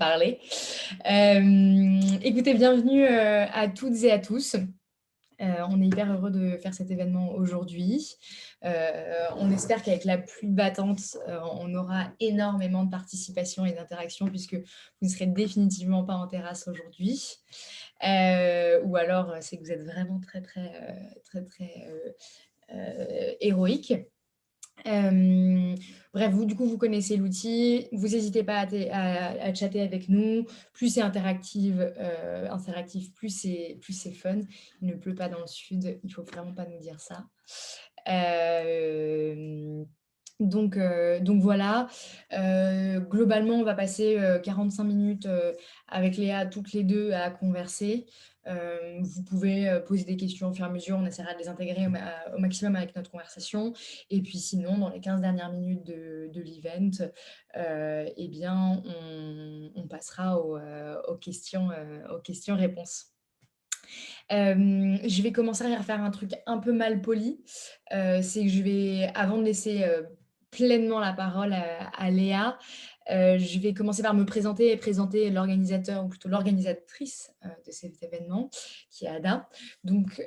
parler. Écoutez, bienvenue à toutes et à tous. On est hyper heureux de faire cet événement aujourd'hui. On espère qu'avec la pluie battante, on aura énormément de participation et d'interaction puisque vous ne serez définitivement pas en terrasse aujourd'hui. Ou alors, c'est que vous êtes vraiment très héroïque. Euh, Bref, vous, du coup, vous connaissez l'outil. Vous n'hésitez pas à chatter avec nous. Plus c'est interactif, plus c'est fun. Il ne pleut pas dans le sud. Il faut vraiment pas nous dire ça. Euh, donc voilà. Globalement, on va passer 45 minutes avec Léa, toutes les deux, à converser. Vous pouvez poser des questions au fur et à mesure. On essaiera de les intégrer au maximum avec notre conversation. Et puis sinon, dans les 15 dernières minutes de l'event, eh bien, on passera aux questions-réponses. Je vais commencer à faire un truc un peu mal poli. C'est que je vais, avant de laisser pleinement la parole à Léa, je vais commencer par me présenter et présenter l'organisateur, ou plutôt l'organisatrice de cet événement, qui est Ada. Donc,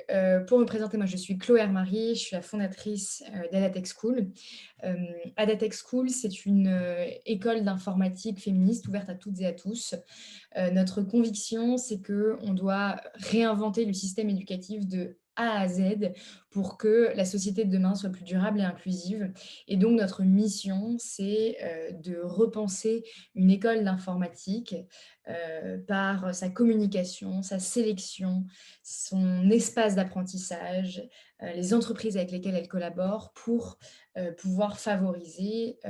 pour me présenter, moi, je suis Chloé Hermary, je suis la fondatrice d'Adatech School. Adatech School, c'est une école d'informatique féministe ouverte à toutes et à tous. Notre conviction, c'est qu'on doit réinventer le système éducatif de A à Z pour que la société de demain soit plus durable et inclusive. Et donc, notre mission, c'est de repenser une école d'informatique par sa communication, sa sélection, son espace d'apprentissage, les entreprises avec lesquelles elle collabore pour pouvoir favoriser,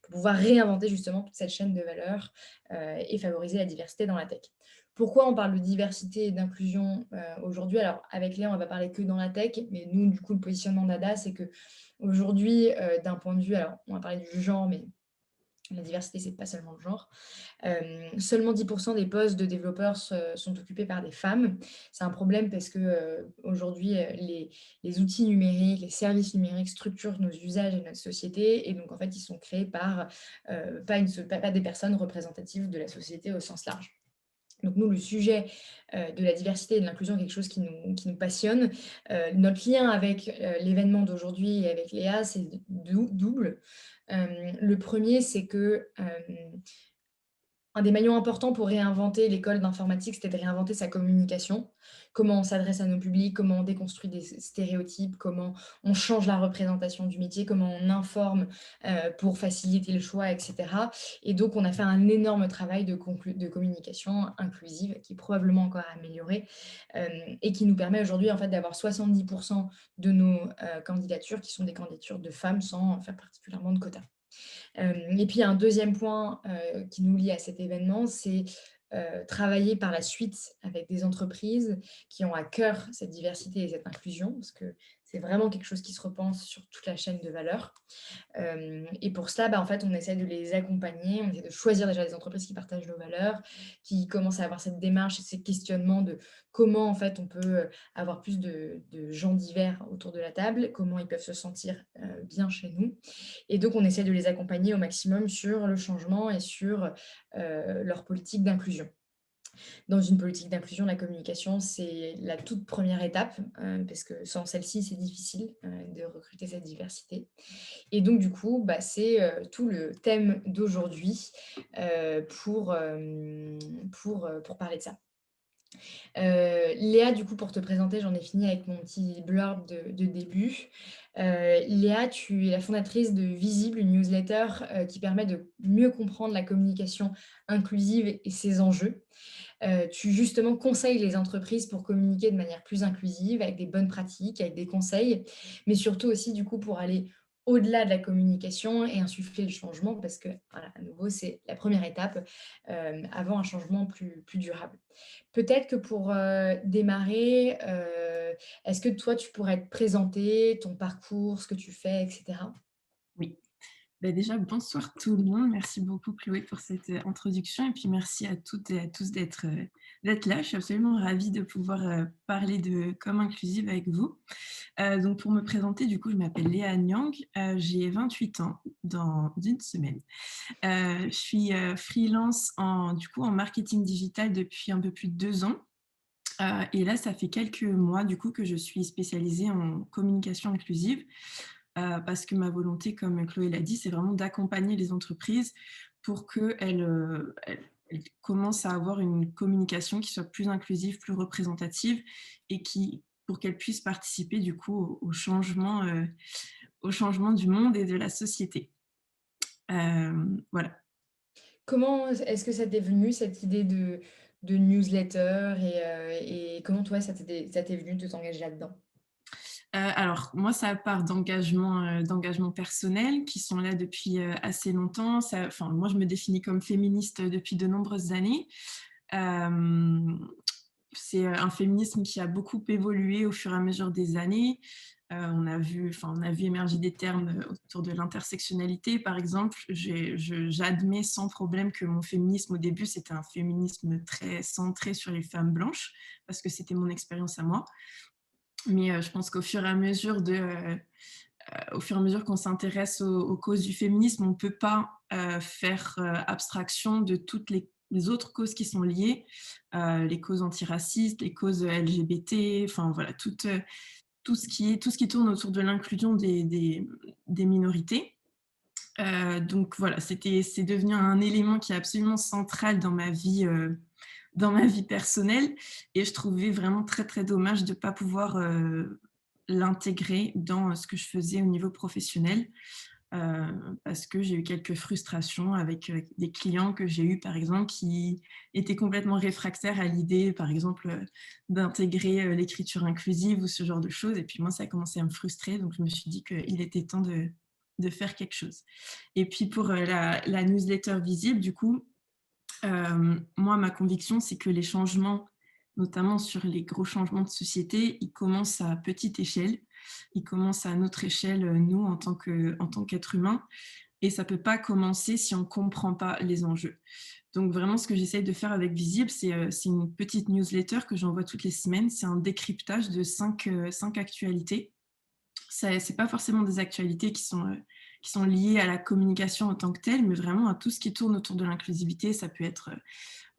pour pouvoir réinventer justement toute cette chaîne de valeur et favoriser la diversité dans la tech. Pourquoi on parle de diversité et d'inclusion aujourd'hui? Alors, avec Léa, on va parler que dans la tech, mais nous, du coup, le positionnement d'ADA, c'est qu'aujourd'hui, d'un point de vue, alors, on va parler du genre, mais la diversité, c'est pas seulement le genre. Seulement 10% des postes de développeurs sont occupés par des femmes. C'est un problème parce que aujourd'hui, les outils numériques, les services numériques structurent nos usages et notre société. Et donc, en fait, ils sont créés par pas des personnes représentatives de la société au sens large. Donc nous, le sujet de la diversité et de l'inclusion est quelque chose qui nous passionne. Notre lien avec l'événement d'aujourd'hui et avec Léa, c'est double. Le premier, c'est que un des maillons importants pour réinventer l'école d'informatique, c'était de réinventer sa communication. Comment on s'adresse à nos publics, comment on déconstruit des stéréotypes, comment on change la représentation du métier, comment on informe pour faciliter le choix, etc. Et donc, on a fait un énorme travail de communication inclusive qui est probablement encore à améliorer et qui nous permet aujourd'hui en fait, d'avoir 70% de nos candidatures qui sont des candidatures de femmes sans faire particulièrement de quotas. Et puis, un deuxième point qui nous lie à cet événement, c'est travailler par la suite avec des entreprises qui ont à cœur cette diversité et cette inclusion, parce que c'est vraiment quelque chose qui se repense sur toute la chaîne de valeur. Et pour cela, en fait, on essaie de les accompagner, on essaie de choisir déjà des entreprises qui partagent nos valeurs, qui commencent à avoir cette démarche et ces questionnements de comment, en fait, on peut avoir plus de gens divers autour de la table, comment ils peuvent se sentir bien chez nous. Et donc, on essaie de les accompagner au maximum sur le changement et sur leur politique d'inclusion. Dans une politique d'inclusion, la communication, c'est la toute première étape, parce que sans celle-ci, c'est difficile de recruter cette diversité. Et donc, du coup, c'est tout le thème d'aujourd'hui pour parler de ça. Léa, du coup, pour te présenter, j'en ai fini avec mon petit blurb de début. Léa, tu es la fondatrice de Visible, une newsletter qui permet de mieux comprendre la communication inclusive et ses enjeux. Tu justement conseilles les entreprises pour communiquer de manière plus inclusive, avec des bonnes pratiques, avec des conseils, mais surtout aussi du coup pour aller au-delà de la communication et insuffler le changement, parce que, voilà, à nouveau, c'est la première étape avant un changement plus durable. Peut-être que pour démarrer, est-ce que toi, tu pourrais te présenter ton parcours, ce que tu fais, etc. Oui. Déjà, bonsoir tout le monde. Merci beaucoup Chloé pour cette introduction et puis merci à toutes et à tous d'être là. Je suis absolument ravie de pouvoir, parler de com inclusive avec vous. Donc pour me présenter, du coup, je m'appelle Léa Niang, j'ai 28 ans dans une semaine. Je suis, freelance en marketing digital depuis un peu plus de 2 ans, et là, ça fait quelques mois, du coup, que je suis spécialisée en communication inclusive, parce que ma volonté, comme Chloé l'a dit, c'est vraiment d'accompagner les entreprises pour qu'elles, elles commencent à avoir une communication qui soit plus inclusive, plus représentative et qui pour qu'elles puissent participer du coup au changement du monde et de la société. Voilà. Comment est-ce que ça t'est venu cette idée de newsletter et comment toi ça t'est venu de t'engager là-dedans? Alors moi, ça part d'engagements personnels qui sont là depuis, assez longtemps. Moi, je me définis comme féministe depuis de nombreuses années. Hem, c'est, un féminisme qui a beaucoup évolué au fur et à mesure des années. On a vu émerger des termes, autour de l'intersectionnalité, par exemple. J'admets sans problème que mon féminisme, au début, c'était un féminisme très centré sur les femmes blanches, parce que c'était mon expérience à moi. Mais, je pense qu'au fur et à mesure au fur et à mesure qu'on s'intéresse aux causes du féminisme, on ne peut pas faire abstraction de toutes les autres causes qui sont liées, les causes antiracistes, les causes LGBT, enfin voilà, tout ce qui tourne autour de l'inclusion des minorités. Donc voilà, c'est devenu un élément qui est absolument central dans ma vie personnelle et je trouvais vraiment très, très dommage de ne pas pouvoir, l'intégrer dans ce que je faisais au niveau professionnel, parce que j'ai eu quelques frustrations avec, des clients que j'ai eus, par exemple, qui étaient complètement réfractaires à l'idée, par exemple, d'intégrer, l'écriture inclusive ou ce genre de choses et puis moi, ça a commencé à me frustrer donc je me suis dit qu'il était temps de faire quelque chose et puis pour, la newsletter visible, du coup, moi, ma conviction, c'est que les changements, notamment sur les gros changements de société, ils commencent à petite échelle. Ils commencent à notre échelle, nous, en tant qu'êtres humains. Et ça ne peut pas commencer si on ne comprend pas les enjeux. Donc vraiment, ce que j'essaye de faire avec Visible, c'est une petite newsletter que j'envoie toutes les semaines. C'est un décryptage de 5 actualités. C'est pas forcément des actualités qui sont liées à la communication en tant que telle, mais vraiment à tout ce qui tourne autour de l'inclusivité. Ça peut être,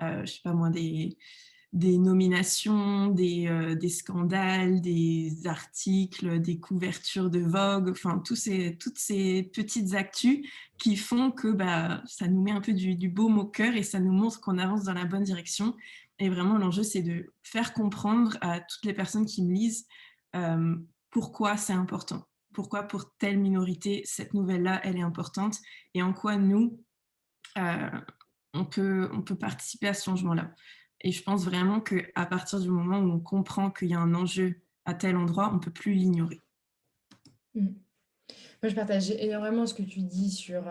je sais pas moi, des nominations, des scandales, des articles, des couvertures de Vogue, enfin toutes ces petites actus qui font que bah, ça nous met un peu du baume au cœur et ça nous montre qu'on avance dans la bonne direction. Et vraiment, l'enjeu, c'est de faire comprendre à toutes les personnes qui me lisent euh, pourquoi c'est important. Pourquoi pour telle minorité, cette nouvelle-là, elle est importante et en quoi nous, euh, on peut participer à ce changement-là. Et je pense vraiment qu'à partir du moment où on comprend qu'il y a un enjeu à tel endroit, on ne peut plus l'ignorer. Mmh. Moi, je partage énormément ce que tu dis sur,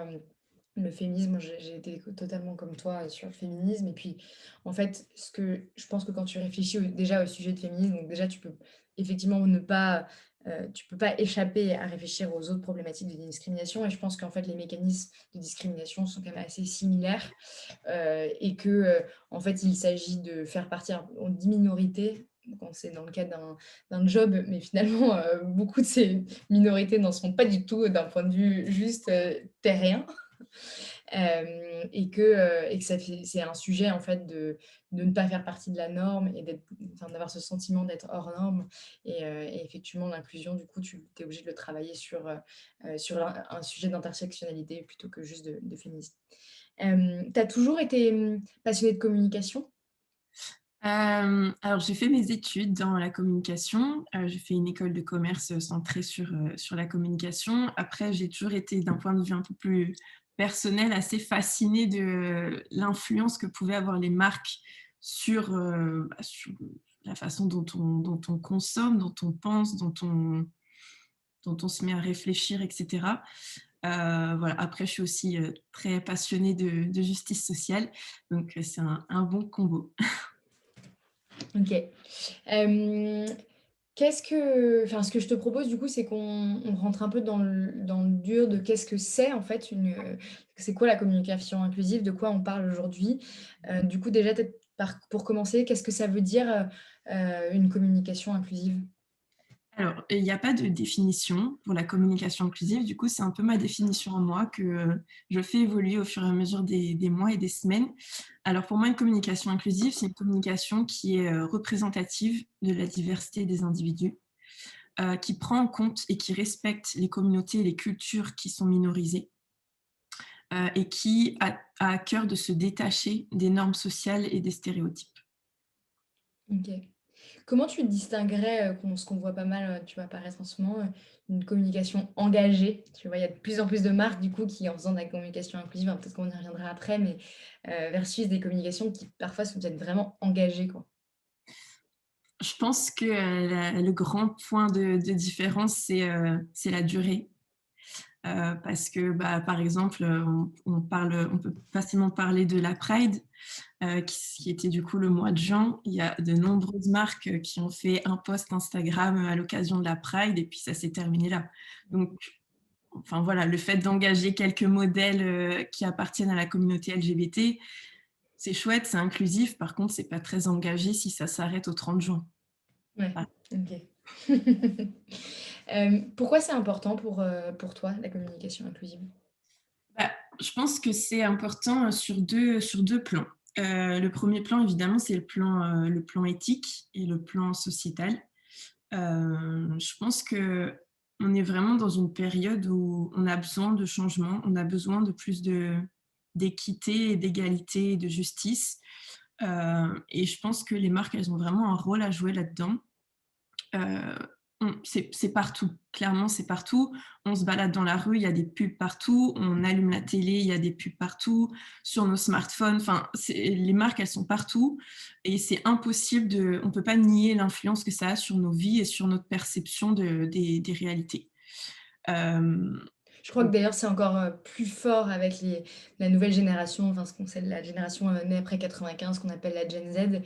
le féminisme. Moi, j'ai été totalement comme toi sur le féminisme et puis, en fait, ce que je pense que quand tu réfléchis déjà au sujet de féminisme, donc déjà tu peux effectivement ne pas, tu peux pas échapper à réfléchir aux autres problématiques de discrimination et je pense qu'en fait les mécanismes de discrimination sont quand même assez similaires, et que, en fait, il s'agit de faire partir on dit minorité quand c'est dans le cadre d'un job, mais finalement, beaucoup de ces minorités n'en sont pas du tout d'un point de vue juste, terrien. Et que c'est un sujet en fait de ne pas faire partie de la norme et enfin, d'avoir ce sentiment d'être hors norme et effectivement l'inclusion du coup tu es obligé de le travailler sur un sujet d'intersectionnalité plutôt que juste de féminisme. Tu as toujours été, passionnée de communication? Alors j'ai fait mes études dans la communication, j'ai fait une école de commerce, centrée sur la communication. Après, j'ai toujours été d'un point de vue un peu plus personnel, assez fascinée de l'influence que pouvaient avoir les marques sur la façon dont on consomme, dont on pense, dont on se met à réfléchir et cetera. Voilà. Après, je suis aussi, très passionnée de justice sociale, donc c'est un bon combo. OK. Hem, enfin, ce que je te propose du coup, c'est qu'on rentre un peu dans le dur de qu'est-ce que c'est en fait c'est quoi la communication inclusive? De quoi on parle aujourd'hui? Du coup déjà peut-être Pour commencer, qu'est-ce que ça veut dire, une communication inclusive? Alors, il n'y a pas de définition pour la communication inclusive. Du coup, c'est un peu ma définition en moi que je fais évoluer au fur et à mesure des mois et des semaines. Alors, pour moi, une communication inclusive, c'est une communication qui est représentative de la diversité des individus, qui prend en compte et qui respecte les communautés et les cultures qui sont minorisées, et qui a à cœur de se détacher des normes sociales et des stéréotypes. OK. Comment tu distinguerais, ce qu'on voit pas mal, tu vois, apparaître en ce moment, une communication engagée? Tu vois, il y a de plus en plus de marques du coup qui en faisant de la communication inclusive, hein, peut-être qu'on y reviendra après, mais versus des communications qui parfois sont peut-être vraiment engagées, quoi. Je pense que le grand point de différence, c'est la durée. Parce que, bah, par exemple, on peut facilement parler de la Pride, qui était du coup le mois de juin. Il y a de nombreuses marques qui ont fait un post Instagram à l'occasion de la Pride et puis ça s'est terminé là. Donc, enfin voilà, le fait d'engager quelques modèles qui appartiennent à la communauté LGBT, c'est chouette, c'est inclusif. Par contre, c'est pas très engagé si ça s'arrête au 30 juin. Ouais, Ah. OK. Pourquoi c'est important pour toi, la communication inclusive? Bah, je pense que c'est important sur deux plans. Le premier plan, évidemment, c'est le plan éthique et le plan sociétal. Je pense qu'on est vraiment dans une période où on a besoin de changement, on a besoin de plus d'équité et d'égalité et de justice. Et je pense que les marques, elles ont vraiment un rôle à jouer là-dedans. Euh, c'est partout, clairement c'est partout. On se balade dans la rue, il y a des pubs partout. On allume la télé, il y a des pubs partout. Sur nos smartphones, enfin, les marques, elles sont partout. Et c'est impossible on ne peut pas nier l'influence que ça a sur nos vies et sur notre perception des réalités. Euh, Je crois que d'ailleurs c'est encore, plus fort avec la nouvelle génération, enfin ce qu'on sait la génération, née après 95 qu'on appelle la Gen Z,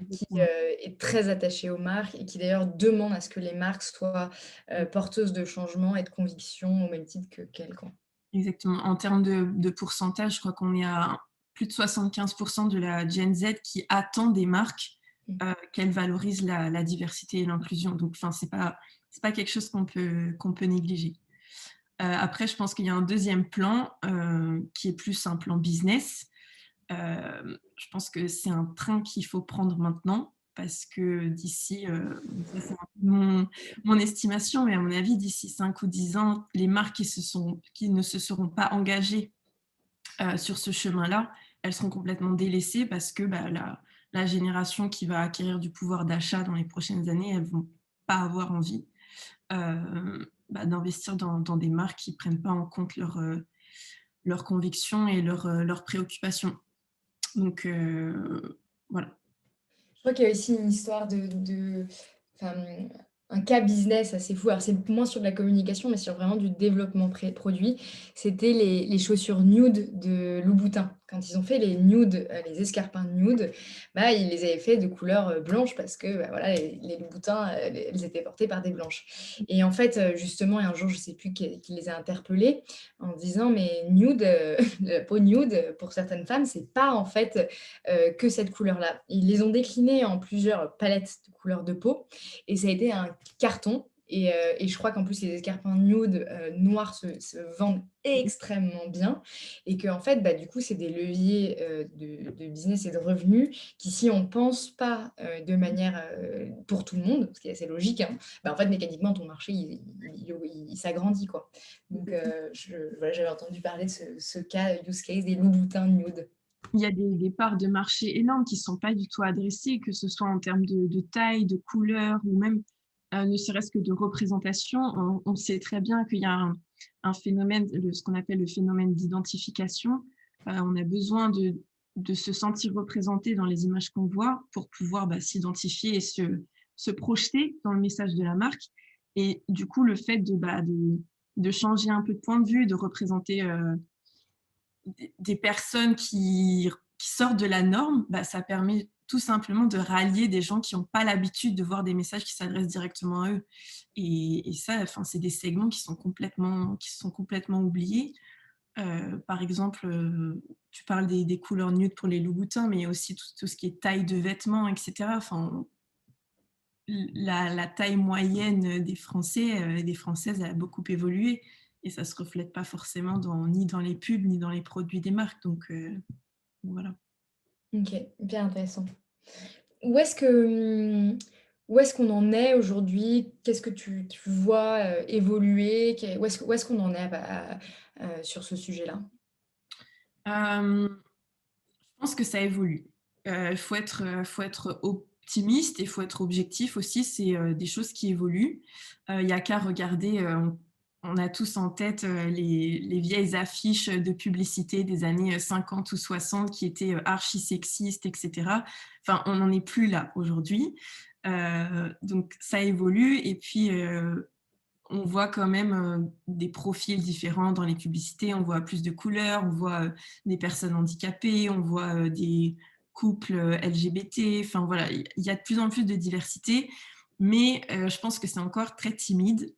qui, est très attachée aux marques et qui d'ailleurs demande à ce que les marques soient, porteuses de changement et de conviction au même titre qu'elles, quoi. Exactement. En termes de pourcentage, je crois qu'on est à plus de 75% de la Gen Z qui attend des marques Mmh. qu'elles valorisent la diversité et l'inclusion. Donc, enfin, c'est pas quelque chose qu'on peut négliger. Après, je pense qu'il y a un deuxième plan qui est plus un plan business. Je pense que c'est un train qu'il faut prendre maintenant parce que d'ici, ça c'est un peu mon estimation, mais à mon avis, d'ici 5 ou 10 ans, les marques qui ne se seront pas engagées sur ce chemin-là, elles seront complètement délaissées parce que bah, la génération qui va acquérir du pouvoir d'achat dans les prochaines années, elles ne vont pas avoir envie bah, d'investir dans des marques qui ne prennent pas en compte leurs convictions et leurs préoccupations. Donc, voilà. Je crois qu'il y a aussi une histoire enfin, un cas business assez fou. Alors, c'est moins sur de la communication, mais sur vraiment du développement produit. C'était les chaussures nude de Louboutin. Quand ils ont fait les nude, les escarpins nude, bah, ils les avaient fait de couleur blanche parce que bah, voilà, les Louboutins, elles étaient portées par des blanches. Et en fait, justement, et un jour, je ne sais plus qui les a interpellés en disant, mais nude, la peau nude, pour certaines femmes, c'est pas en fait que cette couleur-là. Ils les ont déclinés en plusieurs palettes de couleurs de peau et ça a été un carton et je crois qu'en plus les escarpins nude, noirs se vendent extrêmement bien et qu'en fait, bah, du coup, c'est des leviers, de business et de revenus qui, si on pense pas, de manière, pour tout le monde, ce qui est assez logique, hein, bah, en fait, mécaniquement, ton marché, il s'agrandit, quoi. Donc voilà, j'avais entendu parler de ce cas use case des Louboutins nude. Il y a des parts de marché énormes qui ne sont pas du tout adressées, que ce soit en termes de taille, de couleur ou même ne serait-ce que de représentation. On sait très bien qu'il y a un phénomène, ce qu'on appelle le phénomène d'identification. On a besoin de se sentir représenté dans les images qu'on voit pour pouvoir bah, s'identifier et se projeter dans le message de la marque. Et du coup, le fait de changer un peu de point de vue, de représenter des personnes qui sortent de la norme, bah, ça permet tout simplement de rallier des gens qui n'ont pas l'habitude de voir des messages qui s'adressent directement à eux. Et ça, enfin, c'est des segments qui sont complètement oubliés. Par exemple, tu parles des couleurs nudes pour les Louboutins, mais aussi tout ce qui est taille de vêtements, et cetera. Enfin, la taille moyenne des Français et des Françaises a beaucoup évolué et ça se reflète pas forcément ni dans les pubs, ni dans les produits des marques. Donc voilà. OK, bien intéressant. Où est-ce que, où est-ce qu'on en est aujourd'hui? Qu'est-ce que tu vois, évoluer? Où est-ce qu'on en est sur ce sujet-là? Hem, je pense que ça évolue. Faut être optimiste et il faut être objectif aussi. C'est, des choses qui évoluent. Il y a qu'à regarder, on a tous en tête, les vieilles affiches de publicité des années, 50 ou 60 qui étaient, archi sexistes et cetera. Enfin, on n'en est plus là aujourd'hui. Donc ça évolue et puis, on voit quand même, des profils différents dans les publicités. On voit plus de couleurs, on voit, des personnes handicapées, on voit, des couples, LGBT. Enfin voilà, il y a de plus en plus de diversité, mais je pense que c'est encore très timide.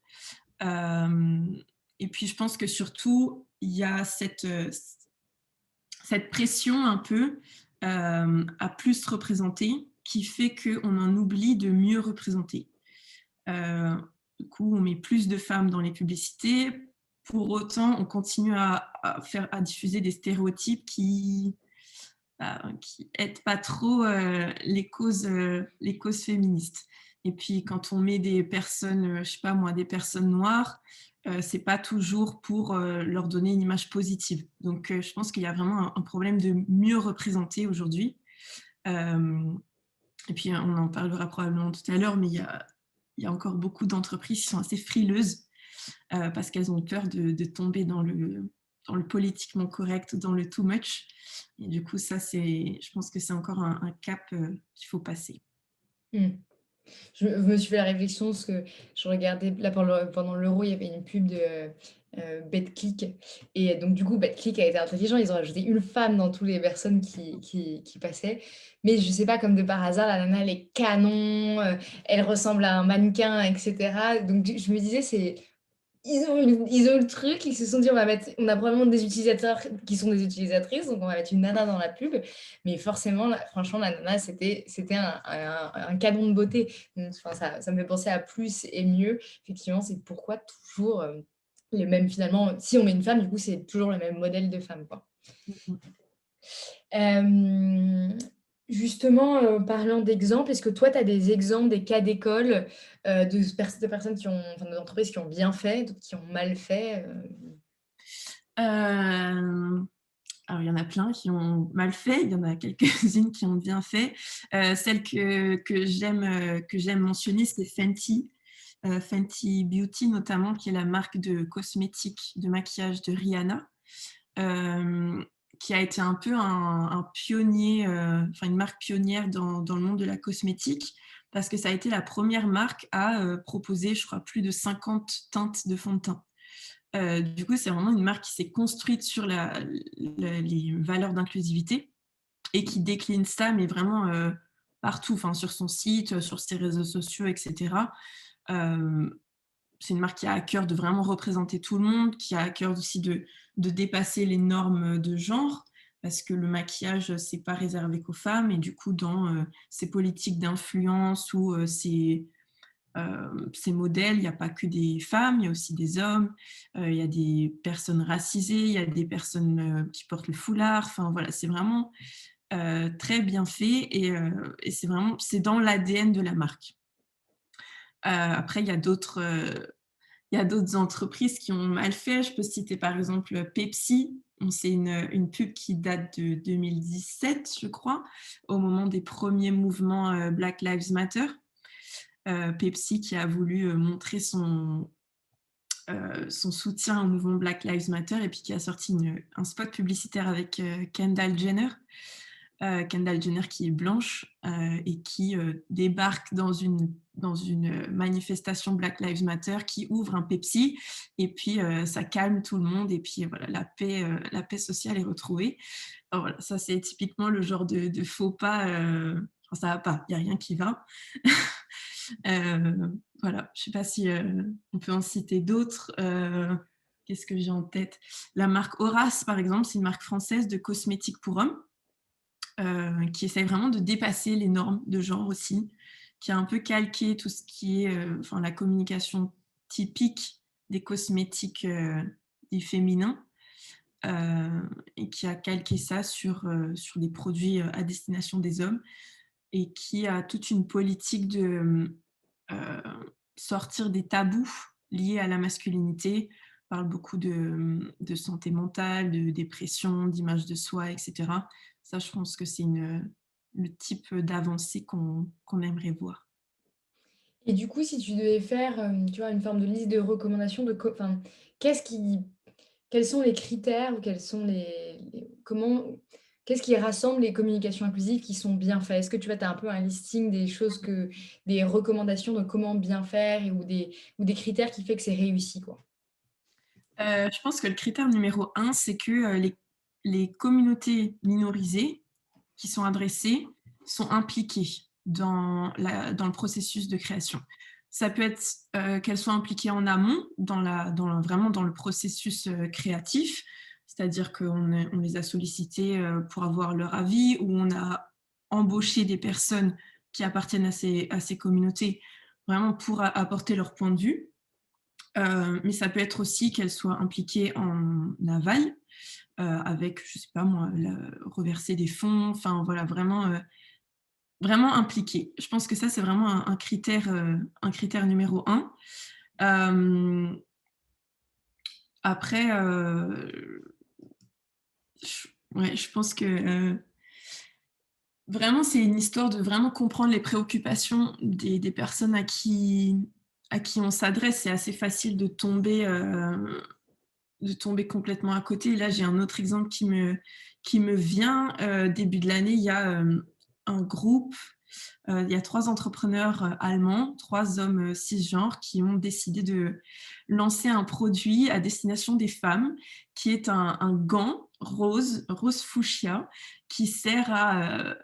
Hem et puis je pense que surtout, il y a cette pression un peu, à plus représenter, qui fait qu'on en oublie de mieux représenter. Heu, du coup, on met plus de femmes dans les publicités. Pour autant, on continue à diffuser des stéréotypes qui aident pas trop, les causes féministes. Et puis quand on met des personnes, je sais pas moi, des personnes noires, c'est pas toujours pour, leur donner une image positive. Donc je pense qu'il y a vraiment un problème de mieux représenter aujourd'hui. Hem et puis on en parlera probablement tout à l'heure, mais il y a encore beaucoup d'entreprises qui sont assez frileuses parce qu'elles ont peur de tomber dans le politiquement correct ou dans le too much. Et du coup, ça, je pense que c'est encore un cap qu'il faut passer. Mmh. Je me suis fait la réflexion parce que je regardais là pendant l'Euro, il y avait une pub de, Betclic et donc du coup, Betclic a été intelligent, ils ont rajouté une femme dans toutes les personnes qui passaient. Mais je sais pas, comme de par hasard, la nana, elle est canon, elle ressemble à un mannequin et cetera. Donc je me disais, ils ont eu le truc, ils se sont dit: On a probablement des utilisateurs qui sont des utilisatrices, donc on va mettre une nana dans la pub». Mais forcément, franchement, la nana, c'était un canon de beauté. Donc enfin, ça me fait penser à plus et mieux. Effectivement, c'est pourquoi toujours, les mêmes finalement, si on met une femme, du coup, c'est toujours le même modèle de femme, quoi. Mmh mh. Hem, justement, parlant d'exemples, est-ce que toi, tu as des exemples, des cas d'école, de personnes qui ont enfin, d'entreprises qui ont bien fait, d'autres qui ont mal fait, Alors il y en a plein qui ont mal fait, il y en a quelques-unes qui ont bien fait. Celle que j'aime mentionner, c'est Fenty, Fenty Beauty notamment, qui est la marque de cosmétiques, de maquillage de Rihanna. Hem, qui a été un peu un pionnier, enfin une marque pionnière dans le monde de la cosmétique, parce que ça a été la première marque à, proposer, je crois, plus de 50 teintes de fond de teint. Du coup, c'est vraiment une marque qui s'est construite sur les valeurs d'inclusivité et qui décline ça, mais vraiment, partout, enfin sur son site, sur ses réseaux sociaux et cetera. Hem C'est une marque qui a à cœur de vraiment représenter tout le monde, qui a à cœur aussi de dépasser les normes de genre, parce que le maquillage, c'est pas réservé qu'aux femmes et du coup dans, ces politiques d'influence ou, ces modèles, il y a pas que des femmes, il y a aussi des hommes, il y a des personnes racisées, il y a des personnes, qui portent le foulard, enfin voilà, c'est vraiment, très bien fait et c'est dans l'ADN de la marque. Après il y a d'autres entreprises qui ont mal fait. Je peux citer par exemple Pepsi. Bon, c'est une pub qui date de 2017, je crois, au moment des premiers mouvements Black Lives Matter. Pepsi qui a voulu montrer son soutien au mouvement Black Lives Matter et puis qui a sorti un spot publicitaire avec Kendall Jenner. Kendall Jenner qui est blanche et qui débarque dans une manifestation Black Lives Matter, qui ouvre un Pepsi et puis ça calme tout le monde et puis voilà, la paix sociale est retrouvée. Alors voilà, ça c'est typiquement le genre de faux pas, enfin, ça va pas, il n'y a rien qui va. Voilà, je ne sais pas si on peut en citer d'autres. Qu'est-ce que j'ai en tête? La marque Horace, par exemple, c'est une marque française de cosmétiques pour hommes, qui essaie vraiment de dépasser les normes de genre aussi, qui a un peu calqué tout ce qui est, enfin la communication typique des cosmétiques, dits féminins, et qui a calqué ça sur des produits, à destination des hommes et qui a toute une politique de, heu, sortir des tabous liés à la masculinité. Parle beaucoup de santé mentale, de dépression, d'image de soi et cetera. Ça, je pense que c'est le type d'avancée qu'on aimerait voir. Et du coup, si tu devais faire, tu vois, une forme de liste de recommandations de enfin, qu'est-ce qui quels sont les critères ou quels sont les comment qu'est-ce qui rassemble les communications inclusives qui sont bien faites? Est-ce que tu vois, tu as un peu un listing des choses des recommandations de comment bien faire ou des critères qui fait que c'est réussi, quoi? Je pense que le critère numéro un, c'est que, les communautés minorisées qui sont adressées sont impliquées dans le processus de création. Ça peut être, qu'elles soient impliquées en amont, vraiment dans le processus, créatif, c'est-à-dire on les a sollicitées, pour avoir leur avis ou on a embauché des personnes qui appartiennent à ces communautés, vraiment pour a apporter leur point de vue. Mais ça peut être aussi qu'elles soient impliquées en aval, avec, je sais pas moi, reverser des fonds, enfin voilà, vraiment, vraiment impliquées. Je pense que ça, c'est vraiment un critère numéro un. Hem, Après, ouais, je pense que, vraiment, c'est une histoire de vraiment comprendre les préoccupations des personnes à qui on s'adresse. C'est assez facile de tomber complètement à côté. Là, j'ai un autre exemple qui me vient. Début de l'année, il y a un groupe, il y a trois entrepreneurs allemands, trois hommes cisgenres qui ont décidé de lancer un produit à destination des femmes qui est un gant rose fuchsia, qui sert à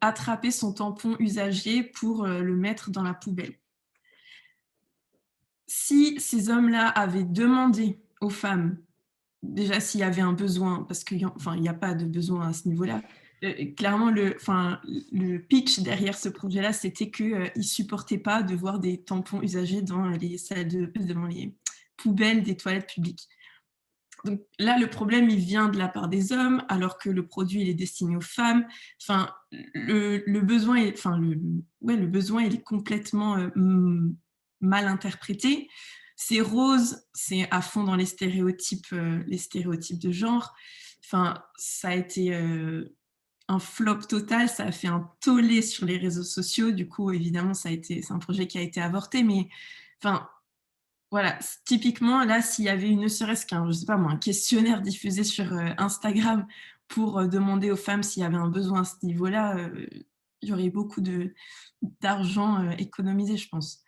attraper son tampon usagé pour le mettre dans la poubelle. Si ces hommes-là avaient demandé aux femmes déjà, s'il y avait un besoin, parce qu'il y a, enfin, il n'y a pas de besoin à ce niveau-là. Clairement, le pitch derrière ce projet-là, c'était qu'ils ne supportaient pas de voir des tampons usagés dans les salles devant les poubelles des toilettes publiques. Donc là, le problème, il vient de la part des hommes, alors que le produit, il est destiné aux femmes. Enfin, le besoin, ouais, le besoin, il est complètement mal interprété. C'est rose, c'est à fond dans les stéréotypes de genre. Enfin, ça a été un flop total, ça a fait un tollé sur les réseaux sociaux. Du coup, évidemment, c'est un projet qui a été avorté, mais enfin, voilà, typiquement, là, s'il y avait eu ne serait-ce qu'un, je sais pas moi, un questionnaire diffusé sur Instagram pour demander aux femmes s'il y avait un besoin à ce niveau-là, il y aurait beaucoup d'argent économisé, je pense.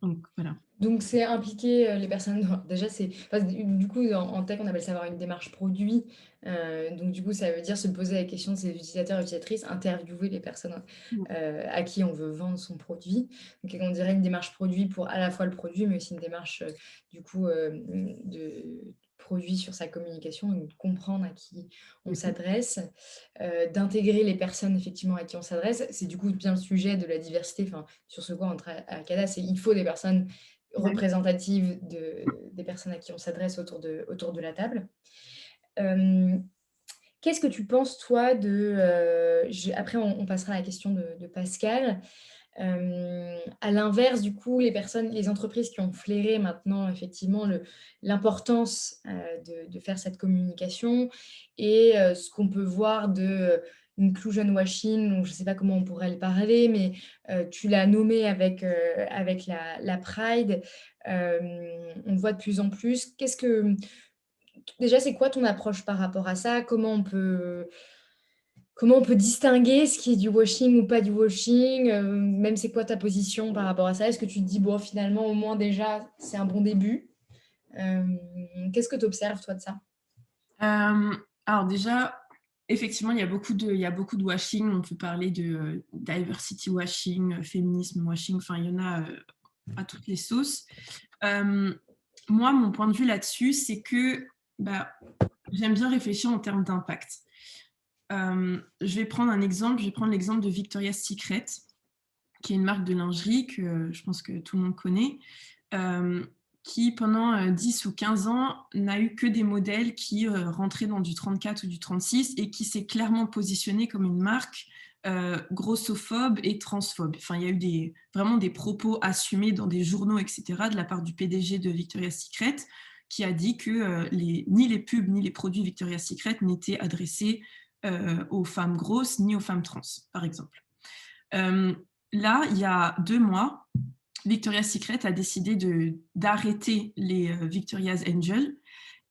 Donc voilà. Donc c'est impliquer, les personnes dans déjà c'est enfin du coup en tech on appelle ça avoir une démarche produit, donc du coup ça veut dire se poser la question de ses utilisateurs et utilisatrices, interviewer les personnes, Mm. à qui on veut vendre son produit. Donc on dirait une démarche produit pour à la fois le produit, mais aussi une démarche, du coup, de produit sur sa communication, donc de comprendre à qui on Mhm. s'adresse, d'intégrer les personnes effectivement à qui on s'adresse. C'est du coup bien le sujet de la diversité, enfin sur ce quoi on travaille à CADA, c'est il faut des personnes Ouais. représentative des personnes à qui on s'adresse autour de la table. Hem, Qu'est-ce que tu penses toi après on passera à la question de Pascal. À l'inverse du coup, les entreprises qui ont flairé maintenant effectivement l'importance, de faire cette communication et ce qu'on peut voir inclusion washing, donc je ne sais pas comment on pourrait le parler, mais tu l'as nommé avec la Pride. On le voit de plus en plus. Déjà, c'est quoi ton approche par rapport à ça? Comment on peut distinguer ce qui est du washing ou pas du washing? Même c'est quoi ta position par rapport à ça? Est-ce que tu te dis: «Bon, finalement, au moins déjà, c'est un bon début»? Qu'est-ce que tu observes toi de ça? Alors déjà, effectivement, il y a beaucoup de washing. On peut parler de diversity washing, féminisme washing, enfin, il y en a à toutes les sauces. Euh, moi, mon point de vue là-dessus, c'est que bah, j'aime bien réfléchir en termes d'impact. Je vais prendre l'exemple de Victoria's Secret, qui est une marque de lingerie que je pense que tout le monde connaît, qui pendant 10 ou 15 ans n'a eu que des modèles qui rentraient dans du 34 ou du 36 et qui s'est clairement positionné comme une marque grossophobe et transphobe. Enfin, il y a eu vraiment des propos assumés dans des journaux, etc., de la part du PDG de Victoria's Secret, qui a dit que ni les pubs ni les produits Victoria's Secret n'étaient adressés aux femmes grosses ni aux femmes trans, par exemple. Là, il y a 2 mois, Victoria's Secret a décidé d'arrêter les Victoria's Angel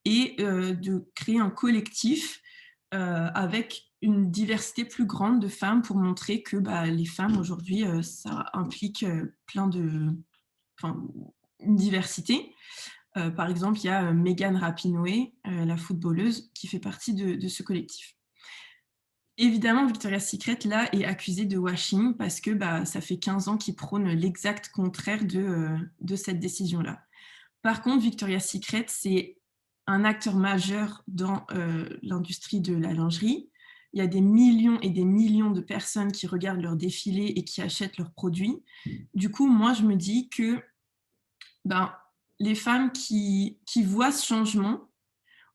et de créer un collectif avec une diversité plus grande de femmes pour montrer que les femmes aujourd'hui, ça implique enfin, une diversité. Par exemple, il y a Megan Rapinoe, la footballeuse, qui fait partie de ce collectif. Évidemment, Victoria's Secret, là, est accusée de washing parce que ça fait 15 ans qu'ils prônent l'exact contraire de cette décision-là. Par contre, Victoria's Secret, c'est un acteur majeur dans l'industrie de la lingerie. Il y a des millions et des millions de personnes qui regardent leurs défilés et qui achètent leurs produits. Du coup, moi, je me dis que les femmes qui voient ce changement,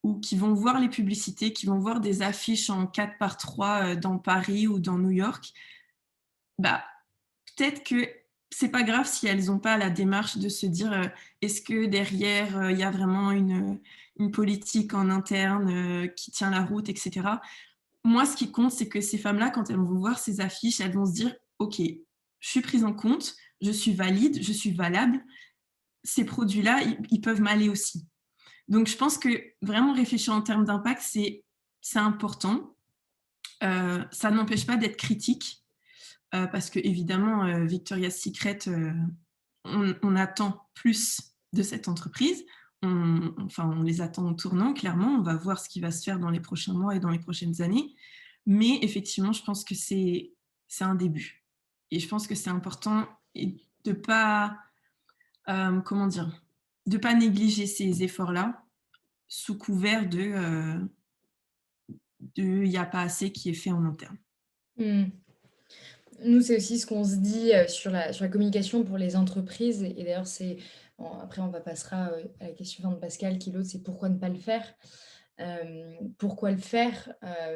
ou qui vont voir les publicités, qui vont voir des affiches en 4x3 dans Paris ou dans New York, peut-être que c'est pas grave si elles n'ont pas la démarche de se dire est-ce que derrière il y a vraiment une politique en interne qui tient la route, etc. Moi, ce qui compte, c'est que ces femmes-là, quand elles vont voir ces affiches, elles vont se dire ok, je suis prise en compte, je suis valide, je suis valable, ces produits-là, ils peuvent m'aller aussi. Donc, je pense que vraiment réfléchir en termes d'impact, c'est important. Ça n'empêche pas d'être critique, parce que évidemment, Victoria's Secret, on attend plus de cette entreprise. On les attend au tournant, clairement. On va voir ce qui va se faire dans les prochains mois et dans les prochaines années. Mais effectivement, je pense que c'est un début. Et je pense que c'est important de ne pas, de pas négliger ces efforts-là sous couvert il n'y a pas assez qui est fait en interne. Mmh. Nous, c'est aussi ce qu'on se dit, sur la communication pour les entreprises et d'ailleurs après on passera, à la question suivante de Pascal qui est l'autre, c'est pourquoi ne pas le faire? Pourquoi le faire?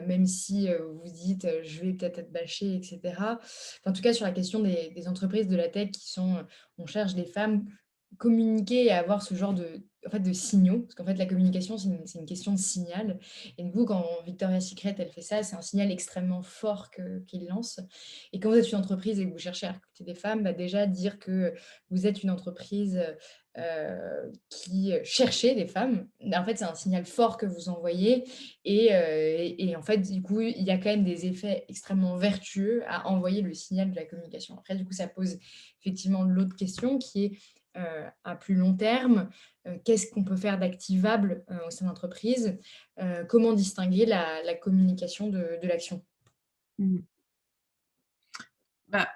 Même si, vous dites, «Je vais peut-être être bâché» et cetera. Enfin, en tout cas, sur la question des entreprises de la tech qui sont, on cherche des femmes, communiquer et avoir ce genre de signaux. Parce qu'en fait, la communication, c'est une question de signal et du coup, quand Victoria's Secret, elle fait ça, c'est un signal extrêmement fort qu'il lance et quand vous êtes une entreprise et que vous cherchez à recruter des femmes, déjà dire que vous êtes une entreprise, qui cherchait des femmes. En fait, c'est un signal fort que vous envoyez et en fait, du coup, il y a quand même des effets extrêmement vertueux à envoyer le signal de la communication. Après, du coup, ça pose effectivement l'autre question qui est, à plus long terme, qu'est-ce qu'on peut faire d'activable, au sein de l'entreprise? Comment distinguer la communication de l'action? Mmh. Bah,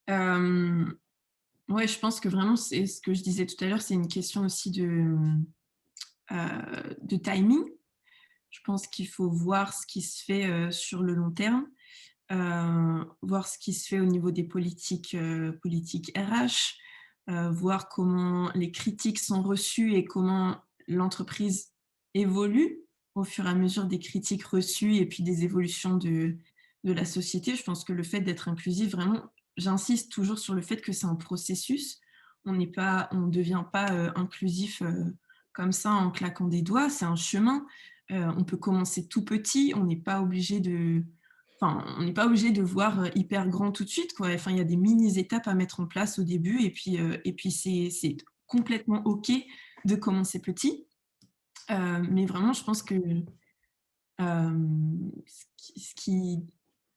hem, ouais, je pense que vraiment, c'est ce que je disais tout à l'heure, c'est une question aussi de timing. Je pense qu'il faut voir ce qui se fait, sur le long terme, voir ce qui se fait au niveau des politiques RH, voir comment les critiques sont reçues et comment l'entreprise évolue au fur et à mesure des critiques reçues et puis des évolutions de la société. Je pense que le fait d'être inclusif, vraiment, j'insiste toujours sur le fait que c'est un processus. On ne devient pas, inclusif, comme ça en claquant des doigts, c'est un chemin. On peut commencer tout petit, on n'est pas obligé de voir hyper grand tout de suite, quoi. Enfin, il y a des mini étapes à mettre en place au début et puis c'est complètement OK de commencer petit. Mais vraiment, je pense que, ce qui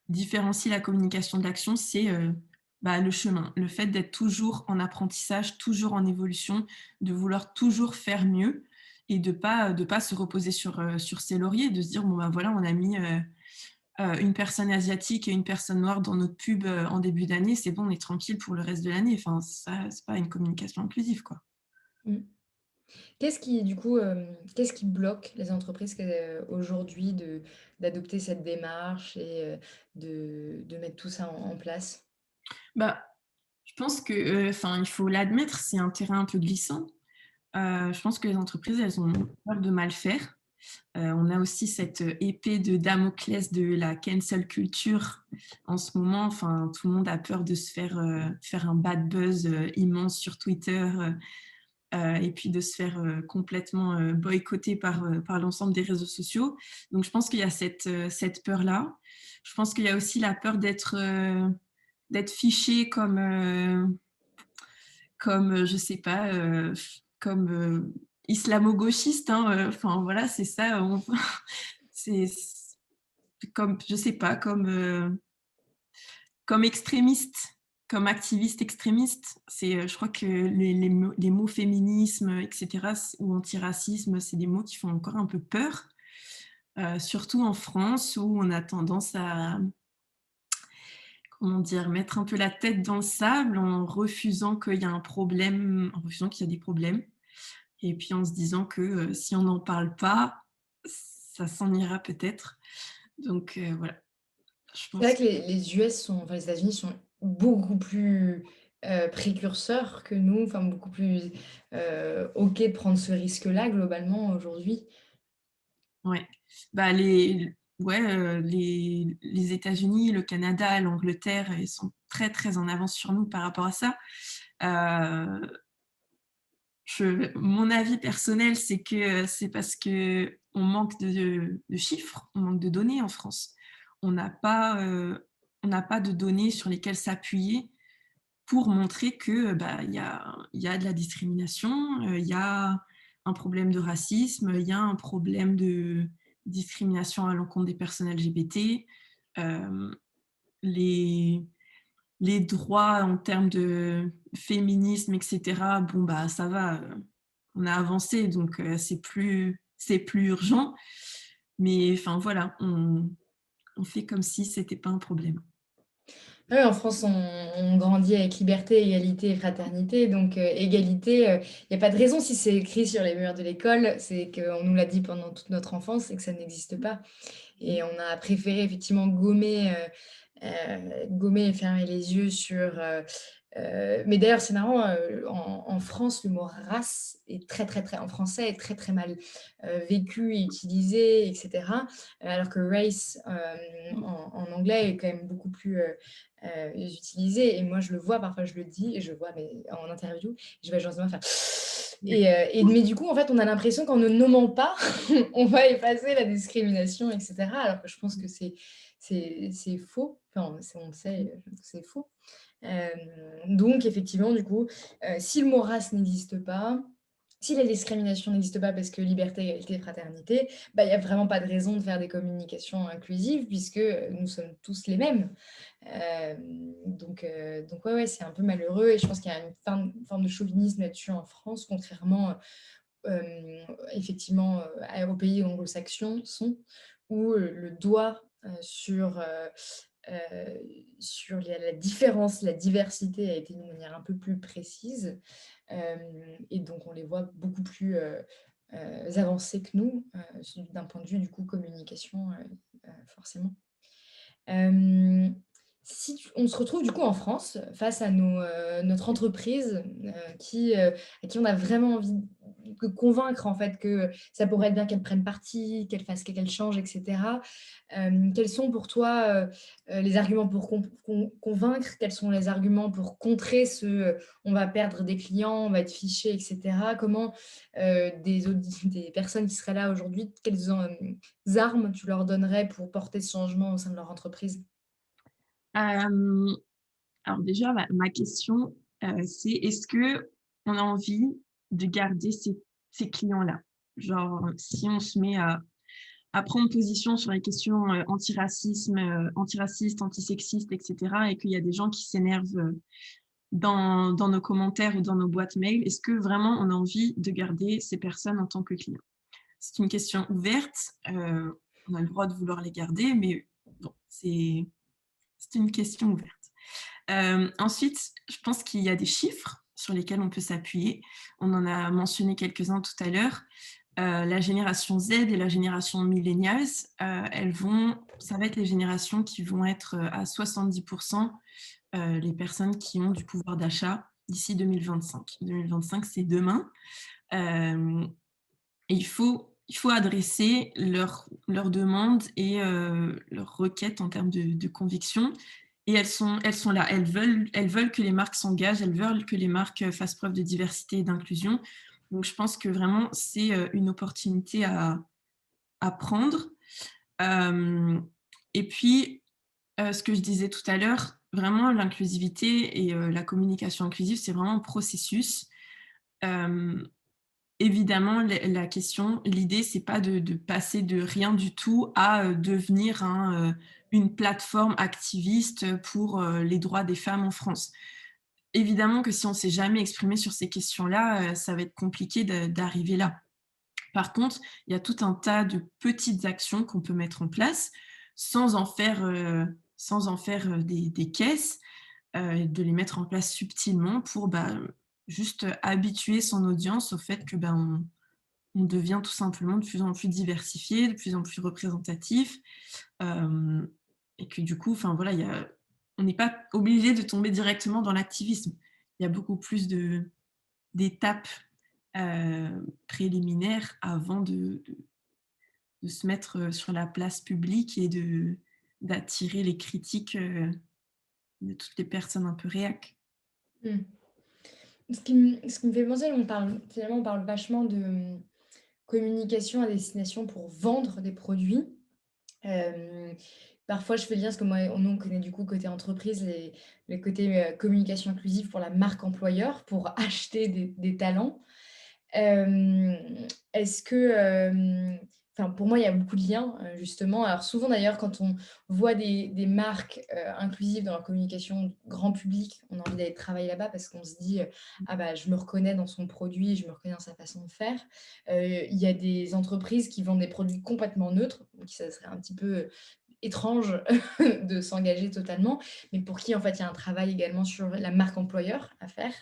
différencie la communication de l'action, c'est, le chemin. Le fait d'être toujours en apprentissage, toujours en évolution, de vouloir toujours faire mieux et de pas se reposer sur ses lauriers, de se dire: «Bon, voilà, on a mis, une personne asiatique et une personne noire dans notre pub, en début d'année, c'est bon, on est tranquille pour le reste de l'année». Enfin, ça, c'est pas une communication inclusive, quoi. Mmh. Qu'est-ce qui, du coup, qu'est-ce qui bloque les entreprises aujourd'hui d'adopter cette démarche et de mettre tout ça en place? Bah, je pense que, enfin, il faut l'admettre, c'est un terrain un peu glissant. Je pense que les entreprises, elles ont peur de mal faire. On a aussi cette épée de Damoclès de la cancel culture en ce moment. Enfin, tout le monde a peur de se faire un bad buzz immense sur Twitter, et puis de se faire complètement boycotter par l'ensemble des réseaux sociaux. Donc, je pense qu'il y a cette peur-là. Je pense qu'il y a aussi la peur d'être fiché comme je sais pas, comme islamo-gauchiste. Hein, enfin, voilà, c'est ça. C'est comme, je sais pas, comme extrémiste, comme activiste extrémiste. Je crois que les mots féminisme, etc., ou antiracisme, c'est des mots qui font encore un peu peur, surtout en France où on a tendance à, comment dire, mettre un peu la tête dans le sable en refusant qu'il y a un problème, en refusant qu'il y a des problèmes. Et puis en se disant que si on n'en parle pas, ça s'en ira peut-être. Donc voilà, je C'est vrai pense. que les US sont enfin les États-Unis sont beaucoup plus, précurseurs que nous, enfin beaucoup plus, OK de prendre ce risque-là globalement aujourd'hui. Ouais. Bah, les États-Unis, le Canada, l'Angleterre, ils sont très, très en avance sur nous par rapport à ça. Heu, mon avis personnel, c'est que c'est parce qu'on manque de chiffres, on manque de données en France. On n'a pas, on n'a pas de données sur lesquelles s'appuyer pour montrer que, bah, il y a de la discrimination, il y a un problème de racisme, il y a un problème de discrimination à l'encontre des personnes LGBT. Hem, les les droits en termes de féminisme et cetera, bon, bah, ça va, on a avancé donc c'est plus urgent. Mais enfin voilà, on fait comme si c'était pas un problème. Ouais, en France, on grandit avec liberté, égalité et fraternité. Donc, égalité, il y a pas de raison si c'est écrit sur les murs de l'école, c'est qu'on nous l'a dit pendant toute notre enfance et que ça n'existe pas. Et on a préféré effectivement gommer et fermer les yeux sur, mais d'ailleurs, c'est marrant, en France, le mot race est très, très, très en français, est très, très mal, vécu et utilisé et cetera. Alors que race, en anglais est quand même beaucoup plus, utilisé et moi, je le vois, parfois je le dis et je vois mais en interview, je vais gentiment faire et mais du coup, en fait, on a l'impression qu'en ne nommant pas, on va effacer la discrimination et cetera alors que je pense que c'est faux. Enfin, on le sait, que c'est faux. Donc effectivement, du coup, si le mot race n'existe pas, si la discrimination n'existe pas parce que liberté, égalité, fraternité, bah, il y a vraiment pas de raison de faire des communications inclusives puisque, nous sommes tous les mêmes. Donc ouais, ouais, c'est un peu malheureux et je pense qu'il y a une forme de chauvinisme là-dessus en France, contrairement, effectivement, aux pays anglo-saxons où, le doigt, sur la différence, la diversité a été de manière un peu plus précise. Et donc on les voit beaucoup plus, avancés que nous, d'un point de vue du coup communication, forcément. Hem, si tu on se retrouve du coup en France face à notre entreprise, à qui on a vraiment envie de convaincre en fait que ça pourrait être bien qu'elle prenne parti, qu'elle change et cetera. Quels sont pour toi, les arguments pour convaincre? Quels sont les arguments pour contrer «On va perdre des clients, on va être fiché» et cetera? Comment, des personnes qui seraient là aujourd'hui, quelles armes tu leur donnerais pour porter ce changement au sein de leur entreprise? Hem, alors déjà, ma question, c'est est-ce qu'on a envie de garder ces clients-là? Genre, si on se met à prendre position sur les questions, antiracisme, antiracistes, antisexistes et cetera et qu'il y a des gens qui s'énervent, dans nos commentaires ou dans nos boîtes mail, est-ce que vraiment on a envie de garder ces personnes en tant que clients? C'est une question ouverte, on a le droit de vouloir les garder, mais bon, c'est une question ouverte. Ensuite, je pense qu'il y a des chiffres. sur lesquels on peut s'appuyer. On en a mentionné quelques-uns tout à l'heure. La génération Z et la génération millennials, ça va être les générations qui vont être à 70% les personnes qui ont du pouvoir d'achat d'ici 2025. 2025, c'est demain. Et il faut adresser leurs demandes et leurs requêtes en termes de conviction. Et elles sont là. Elles veulent que les marques s'engagent, elles veulent que les marques fassent preuve de diversité et d'inclusion. Donc, je pense que vraiment, c'est une opportunité à prendre. Et puis, ce que je disais tout à l'heure, vraiment, l'inclusivité et la communication inclusive, c'est vraiment un processus. Euh, Évidemment, la question, l'idée, c'est pas de passer de rien du tout à devenir une plateforme activiste pour les droits des femmes en France. Évidemment que si on ne s'est jamais exprimé sur ces questions-là, ça va être compliqué d'arriver là. Par contre, il y a tout un tas de petites actions qu'on peut mettre en place sans en faire, des caisses, de les mettre en place subtilement pour juste habituer son audience au fait que on devient tout simplement de plus en plus diversifié, de plus en plus représentatif, et que du coup, enfin voilà, on n'est pas obligé de tomber directement dans l'activisme. Il y a beaucoup plus d'étapes préliminaires avant de se mettre sur la place publique et d'attirer les critiques de toutes les personnes un peu réac. Mmh. Ce qui me fait penser, on parle vachement de communication à destination pour vendre des produits. Hem, Parfois, je fais le lien parce que moi, nous, on connaît du coup côté entreprise les côtés, communication inclusive pour la marque employeur, pour acheter des talents. Hem, Est-ce que, enfin, pour moi, il y a beaucoup de liens, justement. Alors souvent d'ailleurs, quand on voit des marques, inclusives dans leur communication grand public, on a envie d'aller travailler là-bas parce qu'on se dit, «Ah bah, je me reconnais dans son produit, je me reconnais dans sa façon de faire». Il y a des entreprises qui vendent des produits complètement neutres, donc ça serait un petit peu, étrange de s'engager totalement, mais pour qui, en fait, il y a un travail également sur la marque employeur à faire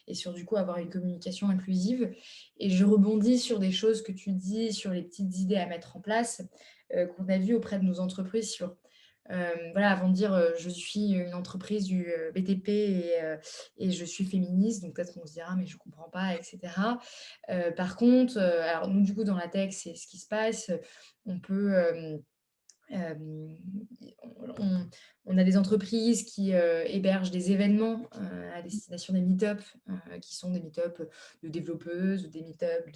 et sur, du coup, avoir une communication inclusive. Et je rebondis sur des choses que tu dis, sur les petites idées à mettre en place, qu'on a vues auprès de nos entreprises sur, voilà, avant de dire, «Je suis une entreprise du, BTP et je suis féministe», donc peut-être qu'on se dira: «Mais je comprends pas» et cetera. Par contre, alors nous, du coup, dans la tech, c'est ce qui se passe, on peut, Hem, on on a des entreprises qui, hébergent des événements, à destination des meet-up, qui sont des meet-up, de développeuses ou des meet-up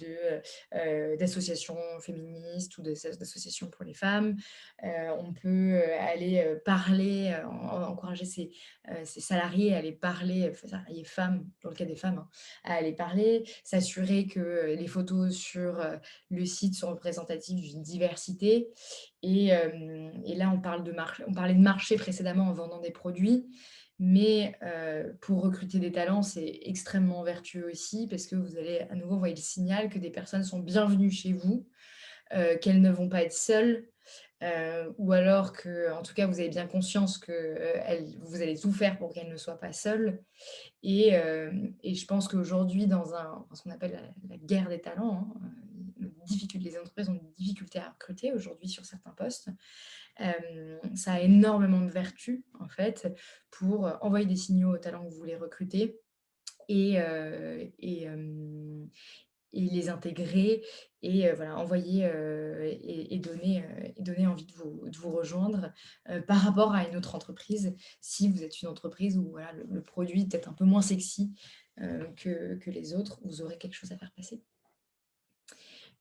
d'associations féministes ou d'associations pour les femmes. On peut, aller, parler, encourager ses salariés à aller parler, enfin salariés femmes, dans le cas des femmes, hein, à aller parler, s'assurer que, les photos sur, le site sont représentatives d'une diversité. Et là, on parlait de marché précédemment en vendant des produits, mais pour recruter des talents, c'est extrêmement vertueux aussi parce que vous allez à nouveau envoyer le signal que des personnes sont bienvenues chez vous, qu'elles ne vont pas être seules, ou alors que, en tout cas, vous avez bien conscience que, vous allez tout faire pour qu'elles ne soient pas seules. Et je pense qu'aujourd'hui, dans ce qu'on appelle la guerre des talents, hein, les entreprises ont une difficulté à recruter aujourd'hui sur certains postes. Ça a énormément de vertus, en fait, pour envoyer des signaux aux talents que vous voulez recruter et les intégrer et voilà, envoyer, et donner envie de vous rejoindre, par rapport à une autre entreprise. Si vous êtes une entreprise où voilà, le produit est peut-être un peu moins sexy, que les autres, vous aurez quelque chose à faire passer.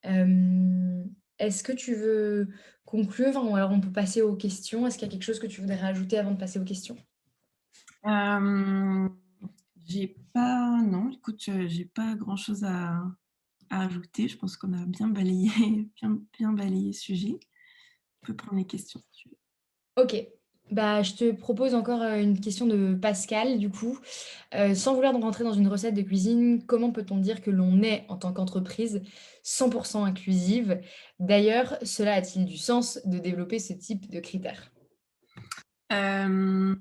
Est-ce que tu veux conclure ou alors on peut passer aux questions? Est-ce qu'il y a quelque chose que tu voudrais rajouter avant de passer aux questions? Euh, j'ai pas, non, écoute, j'ai pas grand-chose à ajouter. Je pense qu'on a bien balayé, bien balayé le sujet. On peut prendre les questions si tu veux. OK. Bah, je te propose encore, une question de Pascal, du coup. Sans vouloir rentrer dans une recette de cuisine, comment peut-on dire que l'on est, en tant qu'entreprise, 100% inclusive? D'ailleurs, cela a-t-il du sens de développer ce type de critères? Euh,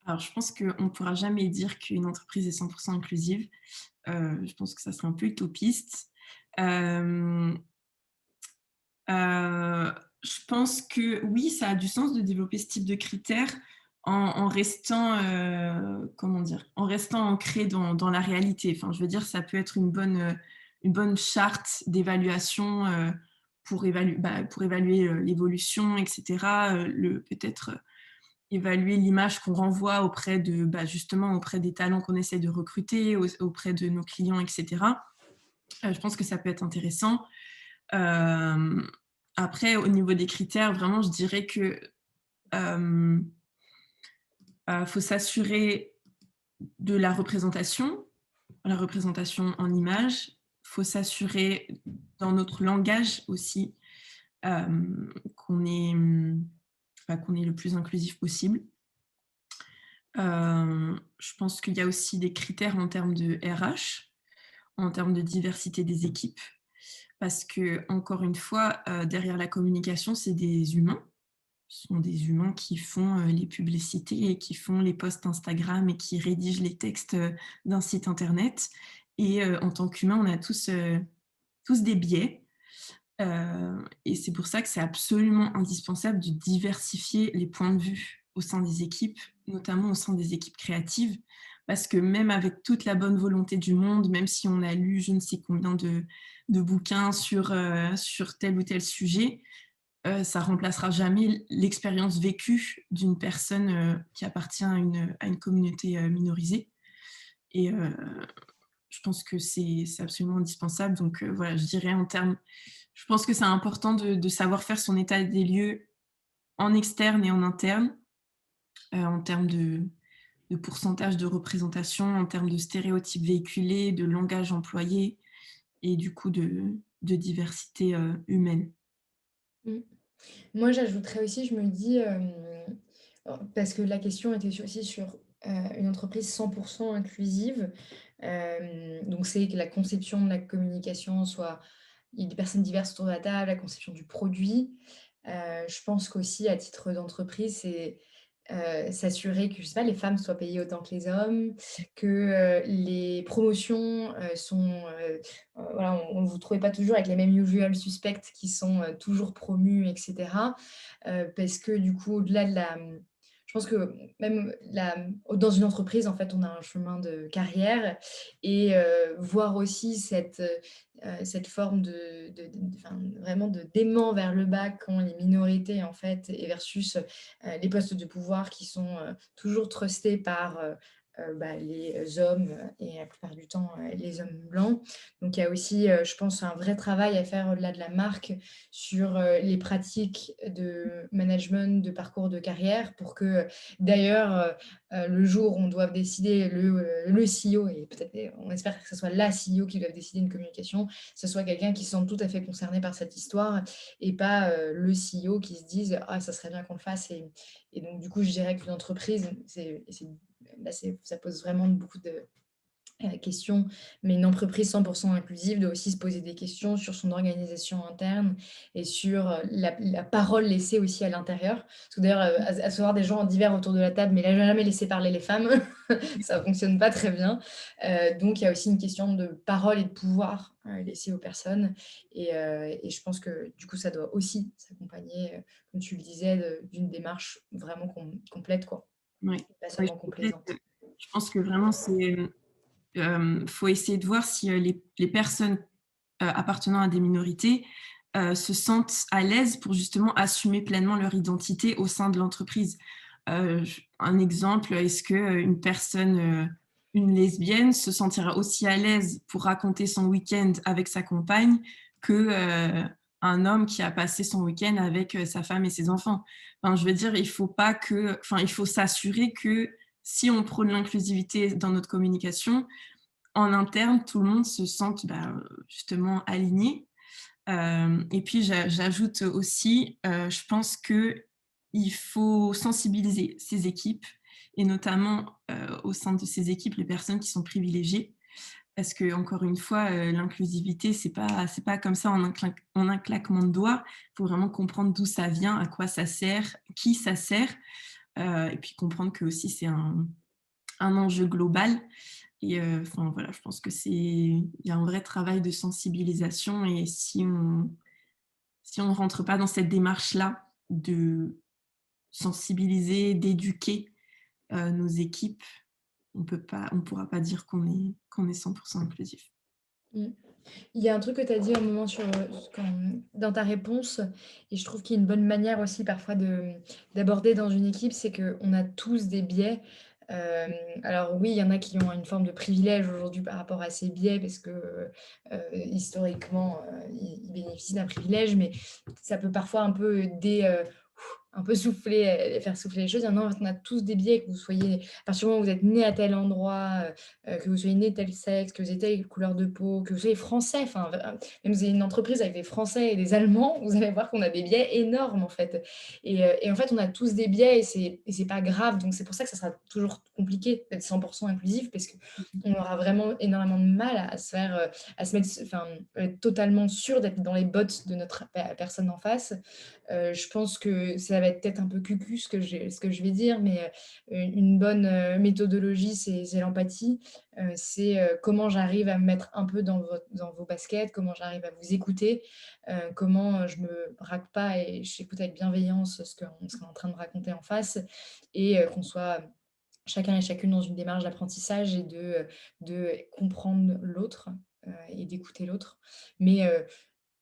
Alors, je pense qu'on ne pourra jamais dire qu'une entreprise est 100% inclusive. Je pense que ça serait un peu utopiste. Hem, heu, je pense que oui, ça a du sens de développer ce type de critères en restant, comment dire? En restant ancré dans la réalité. Enfin, je veux dire, ça peut être une bonne charte d'évaluation, pour évaluer, l'évolution et cetera, le peut-être, évaluer l'image qu'on renvoie auprès de, justement auprès des talents qu'on essaie de recruter, auprès de nos clients et cetera. Je pense que ça peut être intéressant. Hem, Après au niveau des critères, vraiment je dirais que, hem, faut s'assurer de la représentation en images. Faut s'assurer dans notre langage aussi, qu'on est, qu'on est le plus inclusif possible. Je pense qu'il y a aussi des critères en termes de RH, en termes de diversité des équipes, parce que encore une fois, derrière la communication, c'est des humains. Ce sont des humains qui font, les publicités et qui font les posts Instagram et qui rédigent les textes, d'un site internet et en tant qu'humains, on a tous des biais, et c'est pour ça que c'est absolument indispensable de diversifier les points de vue au sein des équipes, notamment au sein des équipes créatives. Parce que même avec toute la bonne volonté du monde, même si on a lu je ne sais combien de bouquins sur tel ou tel sujet, ça remplacera jamais l'expérience vécue d'une personne, qui appartient à une communauté, minorisée et je pense que c'est absolument indispensable donc voilà, je dirais en termes je pense que c'est important de savoir faire son état des lieux en externe et en interne, en termes de pourcentage de représentation, en termes de stéréotypes véhiculés, de langage employé et du coup de diversité, humaine. Mmh. Moi, j'ajouterais aussi, je me dis, parce que la question était aussi sur, une entreprise 100% inclusive. Donc c'est que la conception de la communication soit il y ait des personnes diverses autour de la table, la conception du produit. Je pense qu'aussi à titre d'entreprise, c'est, s'assurer que, je sais pas, les femmes soient payées autant que les hommes, que, les promotions, sont, voilà, on ne vous trouvez pas toujours avec les mêmes usual suspects qui sont, toujours promus et cetera. Parce que du coup, au-delà de la, je pense que même dans une entreprise, en fait, on a un chemin de carrière et voir aussi cette forme enfin, vraiment de d'aimant vers le bas quand les minorités, en fait et versus, les postes de pouvoir qui sont, toujours trustés par, les hommes, et la plupart du temps, les hommes blancs. Donc il y a aussi, je pense, un vrai travail à faire au-delà de la marque sur, les pratiques de management, de parcours de carrière pour que, d'ailleurs, le jour où on doit décider le CEO et peut-être on espère que ce soit la CEO qui doit décider une communication, ce soit quelqu'un qui se sente tout à fait concerné par cette histoire et pas, le CEO qui se dise: «Ah ça serait bien qu'on le fasse» et donc du coup, je dirais qu'une entreprise, ça pose vraiment beaucoup de question, mais une entreprise 100% inclusive doit aussi se poser des questions sur son organisation interne et sur, la parole laissée aussi à l'intérieur. Parce que d'ailleurs, à savoir des gens divers autour de la table, mais là, jamais laisser parler les femmes, ça fonctionne pas très bien. Donc il y a aussi une question de parole et de pouvoir, laissé aux personnes et je pense que du coup, ça doit aussi s'accompagner, comme tu le disais, d'une démarche vraiment complète quoi, Oui, pas oui, je seulement complète, complaisante. je pense que vraiment c'est, faut essayer de voir si, les personnes, appartenant à des minorités, se sentent à l'aise pour justement assumer pleinement leur identité au sein de l'entreprise. Un exemple, est-ce que, une lesbienne se sentira aussi à l'aise pour raconter son week-end avec sa compagne que, un homme qui a passé son week-end avec, sa femme et ses enfants? Enfin, je veux dire, il faut s'assurer que si on prône l'inclusivité dans notre communication, en interne, tout le monde se sente, justement aligné. Et puis j'ajoute aussi, je pense qu'il faut sensibiliser ces équipes et notamment, au sein de ces équipes, les personnes qui sont privilégiées. Parce que encore une fois, l'inclusivité, c'est pas comme ça en un claquement de doigts. Il faut vraiment comprendre d'où ça vient, à quoi ça sert, qui ça sert. et puis comprendre que aussi c'est un enjeu global. Et enfin voilà, je pense que il y a un vrai travail de sensibilisation, et si on rentre pas dans cette démarche-là de sensibiliser, d'éduquer, nos équipes, on pourra pas dire qu'on est 100% inclusif. Mmh. Il y a un truc que tu as dit un moment dans ta réponse et je trouve qu'il y a une bonne manière aussi parfois d'aborder dans une équipe, c'est qu'on a tous des biais. Hem, alors oui, il y en a qui ont une forme de privilège aujourd'hui par rapport à ces biais parce que, historiquement, ils bénéficient d'un privilège, mais ça peut parfois un peu un peu souffler, faire souffler les choses. Il y en a, on a tous des biais, que vous soyez à partir du moment où vous êtes né à tel endroit, que vous soyez né tel sexe, que vous ayez telle couleur de peau, que vous soyez français, enfin, même vous ayez une entreprise avec des Français et des Allemands, vous allez voir qu'on a des biais énormes, en fait. Et en fait, on a tous des biais et c'est pas grave. Donc c'est pour ça que ça sera toujours compliqué d'être 100% inclusif parce qu'on aura vraiment énormément de mal à se faire, à se mettre enfin, être totalement sûr d'être dans les bottes de notre personne en face. Je pense que ça va être peut-être un peu cucu ce que je vais dire, mais une bonne, méthodologie, c'est l'empathie. C'est, comment j'arrive à me mettre un peu dans vos baskets, comment j'arrive à vous écouter, comment, je me braque pas et j'écoute avec bienveillance ce qu'on est en train de raconter en face et qu'on soit chacun et chacune dans une démarche d'apprentissage et de comprendre l'autre, et d'écouter l'autre. Mais,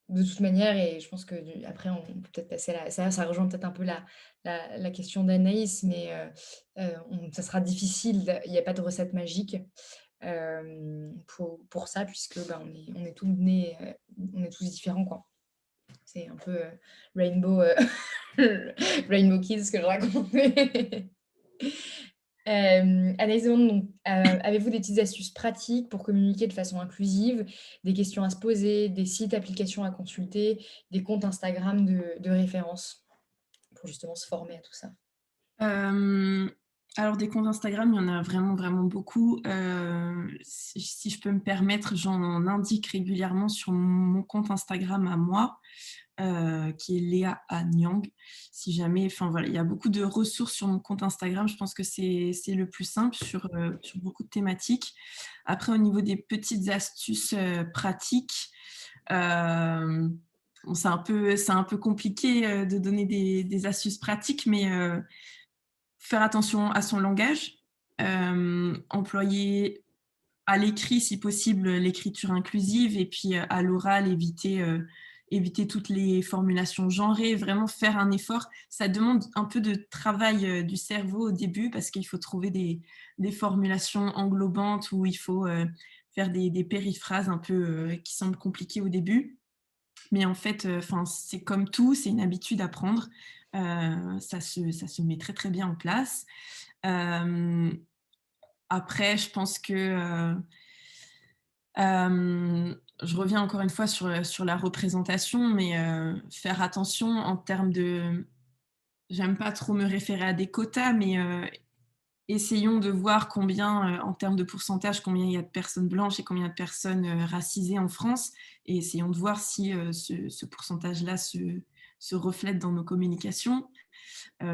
de toute manière et je pense que du après on peut peut-être passer à la ça rejoint peut-être un peu la question d'Anaïs, mais on ça sera difficile, il y a pas de recette magique, pour ça puisque, bah, on est tous nés, on est tous différents, quoi. C'est un peu, Rainbow, Rainbow Kids que je racontais. Anaïs demande donc, avez-vous des petites astuces pratiques pour communiquer de façon inclusive? Des questions à se poser, des sites, applications à consulter, des comptes Instagram de référence pour justement se former à tout ça? Hem, alors des comptes Instagram, il y en a vraiment, vraiment beaucoup. Si je peux me permettre, j'en indique régulièrement sur mon compte Instagram à moi, qui est Léa Anyang. Si jamais, enfin voilà, il y a beaucoup de ressources sur mon compte Instagram. Je pense que c'est le plus simple sur beaucoup de thématiques. Après, au niveau des petites astuces pratiques, bon, c'est un peu compliqué de donner des astuces pratiques, mais faire attention à son langage, employer à l'écrit, si possible, l'écriture inclusive, et puis à l'oral, éviter toutes les formulations genrées, vraiment faire un effort. Ça demande un peu de travail du cerveau au début parce qu'il faut trouver des formulations englobantes où il faut faire des périphrases un peu qui semblent compliquées au début. Mais en fait, c'est comme tout, c'est une habitude à prendre. Ça se met très, très bien en place. Hem, Après, je pense que, je reviens encore une fois sur la représentation, mais faire attention en termes de, j'aime pas trop me référer à des quotas, mais essayons de voir combien, en termes de pourcentage, combien il y a de personnes blanches et combien de personnes racisées en France, et essayons de voir si ce pourcentage-là se reflète dans nos communications.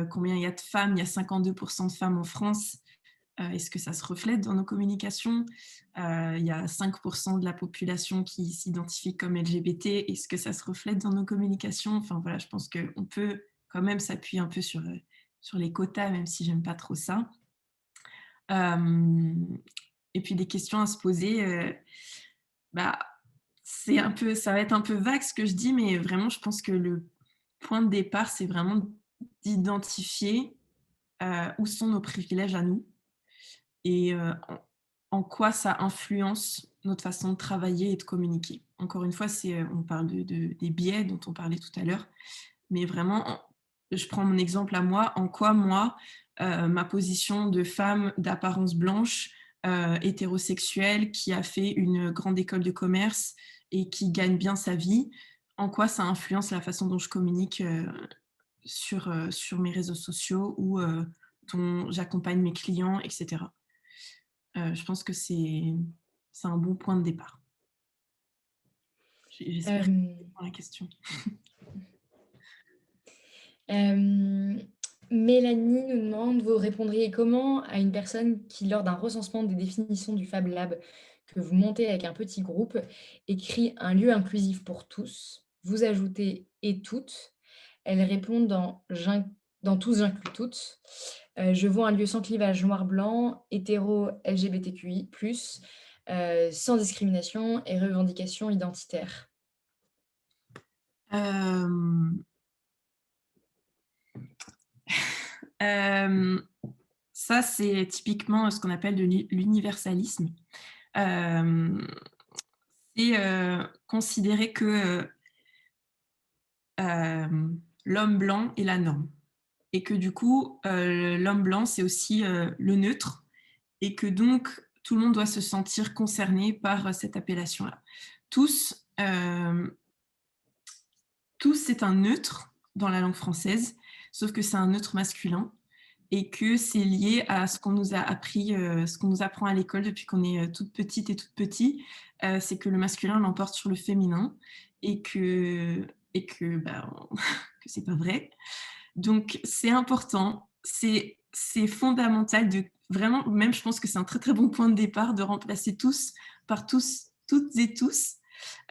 Combien il y a de femmes? Il y a 52% de femmes en France. Est-ce que ça se reflète dans nos communications? Il y a 5% de la population qui s'identifie comme LGBT. Est-ce que ça se reflète dans nos communications? Enfin voilà, je pense qu'on peut quand même s'appuyer un peu sur les quotas, même si j'aime pas trop ça. Hem Et puis des questions à se poser, bah, ça va être un peu vague ce que je dis, mais vraiment je pense que le point de départ, c'est vraiment d'identifier, où sont nos privilèges à nous, et en quoi ça influence notre façon de travailler et de communiquer. Encore une fois, on parle des biais dont on parlait tout à l'heure, mais vraiment, je prends mon exemple à moi, en quoi moi, ma position de femme d'apparence blanche, hétérosexuelle, qui a fait une grande école de commerce et qui gagne bien sa vie, en quoi ça influence la façon dont je communique sur mes réseaux sociaux ou dont j'accompagne mes clients, etc. Je pense que c'est un bon point de départ. J'espère que ça Hem, répond à la question. hem Mélanie nous demande: «Vous répondriez comment à une personne qui, lors d'un recensement des définitions du Fab Lab que vous montez avec un petit groupe, écrit un lieu inclusif pour tous, vous ajoutez "et toutes"?» Elle répond dans tous j'inclus toutes. Je vois un lieu sans clivage noir-blanc, hétéro, LGBTQI+, sans discrimination et revendications identitaires. Euh, euh, Ça, c'est typiquement ce qu'on appelle de l'universalisme. Euh, c'est considérer que l'homme blanc est la norme et que du coup, l'homme blanc, c'est aussi le neutre et que donc tout le monde doit se sentir concerné par cette appellation-là. Tous, tous, c'est un neutre dans la langue française, sauf que c'est un neutre masculin et que c'est lié à ce qu'on nous a appris, ce qu'on nous apprend à l'école depuis qu'on est toute petite et toute petit, c'est que le masculin l'emporte sur le féminin et que que c'est pas vrai. Donc c'est important, c'est fondamental de vraiment, même je pense que c'est un très très bon point de départ de remplacer tous par tous, toutes et tous.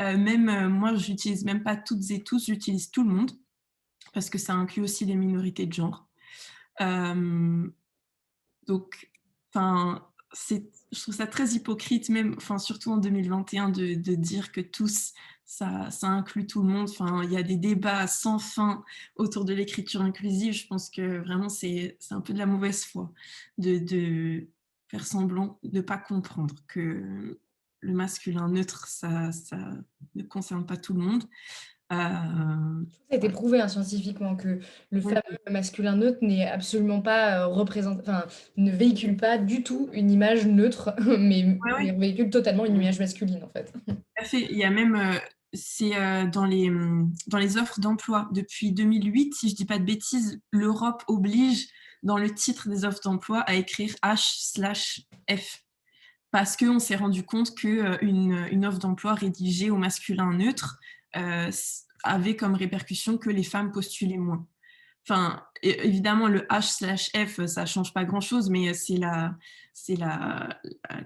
Même moi, j'utilise même pas toutes et tous, j'utilise tout le monde parce que ça inclut aussi les minorités de genre. Euh, donc, enfin, je trouve ça très hypocrite, même, enfin, surtout en 2021, de dire que tous, ça inclut tout le monde. Enfin, il y a des débats sans fin autour de l'écriture inclusive. Je pense que vraiment, c'est un peu de la mauvaise foi de faire semblant de ne pas comprendre que le masculin neutre, ça ne concerne pas tout le monde. Ça a été prouvé, hein, scientifiquement, que le Oui, fameux masculin neutre n'est absolument pas, enfin, ne véhicule pas du tout une image neutre, mais oui, véhicule totalement une image masculine, en fait. tout à fait. Il y a même, c'est dans les offres d'emploi. Depuis 2008, si je ne dis pas de bêtises, l'Europe oblige dans le titre des offres d'emploi à écrire H/F. Parce qu'on s'est rendu compte qu'une offre d'emploi rédigée au masculin neutre avait comme répercussion que les femmes postulaient moins. Enfin, évidemment, le H/F, ça ne change pas grand-chose, mais c'est la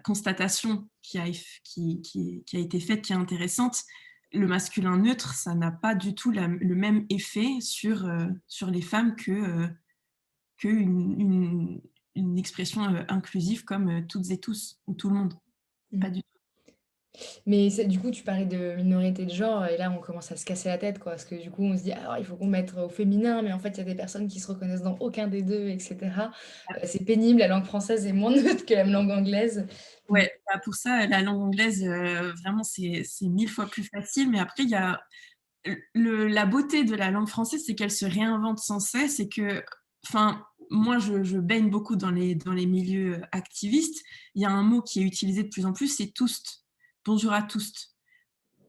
constatation qui a été faite qui est intéressante. Le masculin neutre, ça n'a pas du tout le même effet sur les femmes qu'une expression inclusive comme toutes et tous, ou tout le monde. Pas Mmh. du tout. Mais du coup, tu parlais de minorité de genre et là, on commence à se casser la tête, quoi. Parce que du coup, on se dit: «Alors, il faut qu'on mette au féminin», mais en fait, il y a des personnes qui se reconnaissent dans aucun des 2, et cetera. C'est pénible, la langue française est moins neutre que la langue anglaise. Mmh. Ouais, bah, pour ça, la langue anglaise, vraiment, c'est 1000 fois plus facile. Mais après, il y a la beauté de la langue française, c'est qu'elle se réinvente sans cesse et que, enfin, moi, je baigne beaucoup dans les milieux activistes. Il y a un mot qui est utilisé de plus en plus, c'est toast. Bonjour à tous.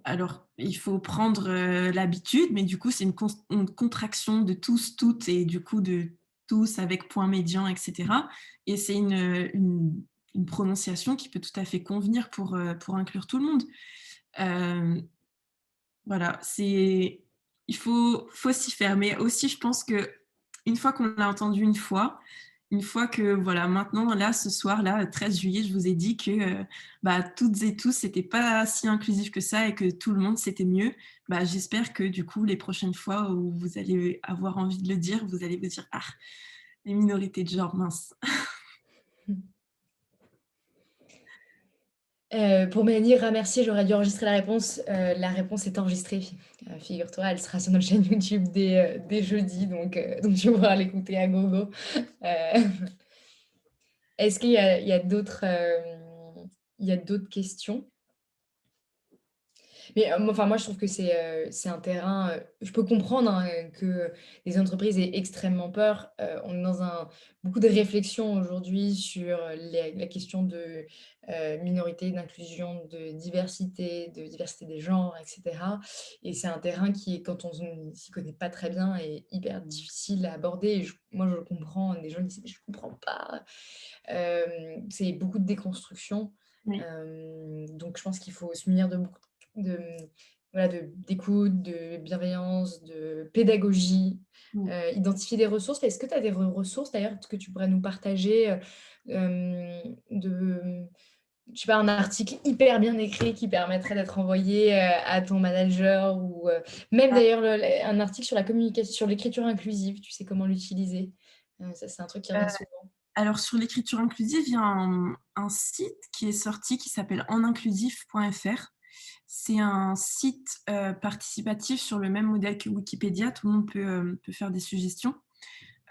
Alors, il faut prendre l'habitude, mais du coup, c'est une contraction de tous, toutes, et du coup, de tous avec point médian, etc. Et c'est une prononciation qui peut tout à fait convenir pour inclure tout le monde. Euh, voilà, il faut s'y faire. Mais aussi, je pense que une fois qu'on l'a entendu une fois que, voilà, maintenant, là, ce soir-là, 13 juillet, je vous ai dit que toutes et tous, c'était pas si inclusif que ça et que tout le monde, c'était mieux. J'espère que, du coup, les prochaines fois où vous allez avoir envie de le dire, vous allez vous dire, ah, les minorités de genre, mince. Pour Mélanie, remercier, j'aurais dû enregistrer la réponse est enregistrée, figure-toi, elle sera sur notre chaîne YouTube dès jeudi, donc tu pourras l'écouter à gogo. Heu, est-ce il y a d'autres questions? Mais, enfin, moi, je trouve que c'est un terrain, je peux comprendre, hein, que les entreprises aient extrêmement peur. On est dans beaucoup de réflexions aujourd'hui sur la question de minorité, d'inclusion, de diversité des genres, et cetera. Et c'est un terrain qui est, quand on ne s'y connaît pas très bien, est hyper difficile à aborder. Et moi, je le comprends. Des gens disent: «Mais je ne comprends pas». C'est beaucoup de déconstruction. Oui. Donc je pense qu'il faut se munir de beaucoup de voilà, d'écoute, de bienveillance, de pédagogie, Mmh. identifier des ressources. Est-ce que tu as des ressources d'ailleurs que tu pourrais nous partager, de je sais pas, un article hyper bien écrit qui permettrait d'être envoyé, à ton manager ou, même d'ailleurs un article sur la communication sur l'écriture inclusive, tu sais comment l'utiliser? Ça, c'est un truc qui Heu, revient souvent. alors sur l'écriture inclusive, il y a un site qui est sorti qui s'appelle eninclusif.fr. C'est un site, participatif sur le même modèle que Wikipédia. Tout le monde peut faire des suggestions,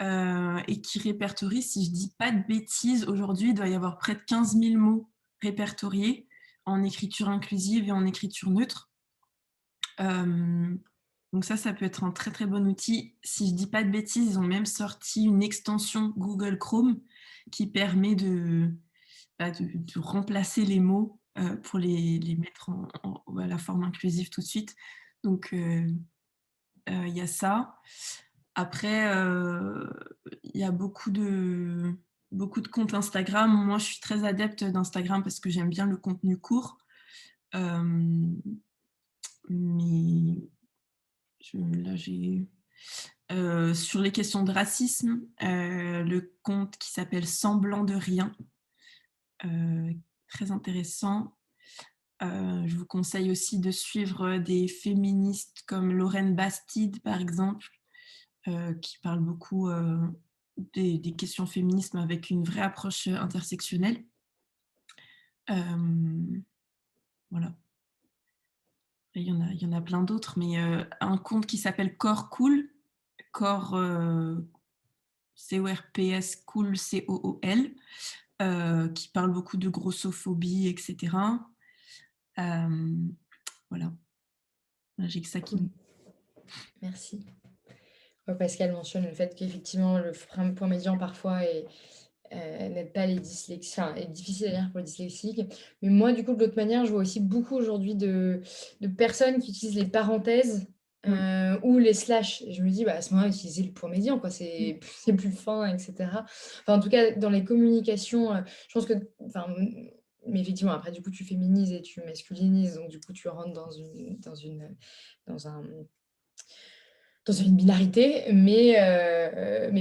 et qui répertorie, si je dis pas de bêtises, aujourd'hui, il doit y avoir près de 15 000 mots répertoriés en écriture inclusive et en écriture neutre. Hem, donc ça peut être un très, très bon outil. Si je dis pas de bêtises, ils ont même sorti une extension Google Chrome qui permet de remplacer les mots, pour les mettre à la forme inclusive tout de suite. Donc il y a ça. Après, il y a beaucoup de comptes Instagram. Moi, je suis très adepte d'Instagram parce que j'aime bien le contenu court. Hem, mais là, j'ai sur les questions de racisme, le compte qui s'appelle Semblant de rien, heu, très intéressant. Je vous conseille aussi de suivre des féministes comme Lorraine Bastide, par exemple, qui parle beaucoup, des questions féminisme avec une vraie approche, intersectionnelle. Hem, voilà. Et il y en a plein d'autres, mais un compte qui s'appelle Corps Cool, Corps, CORPS Cool, COOL, qui parle beaucoup de grossophobie et cetera. Hem, voilà, j'ai que ça qui me Cool, merci. Ouais, parce qu'elle mentionne le fait qu'effectivement le frein point médian parfois n'aide pas les dyslexiques, enfin est difficile à lire pour les dyslexiques. Mais moi du coup de l'autre manière, je vois aussi beaucoup aujourd'hui de personnes qui utilisent les parenthèses, mmh, ou les slash et je me dis: «Bah, à ce moment-là, utilisez le point médian quoi, mmh, c'est plus fin et cetera». Enfin en tout cas dans les communications, je pense que enfin, mais effectivement après du coup tu féminises et tu masculinises donc du coup tu rentres dans un dans une binarité, mais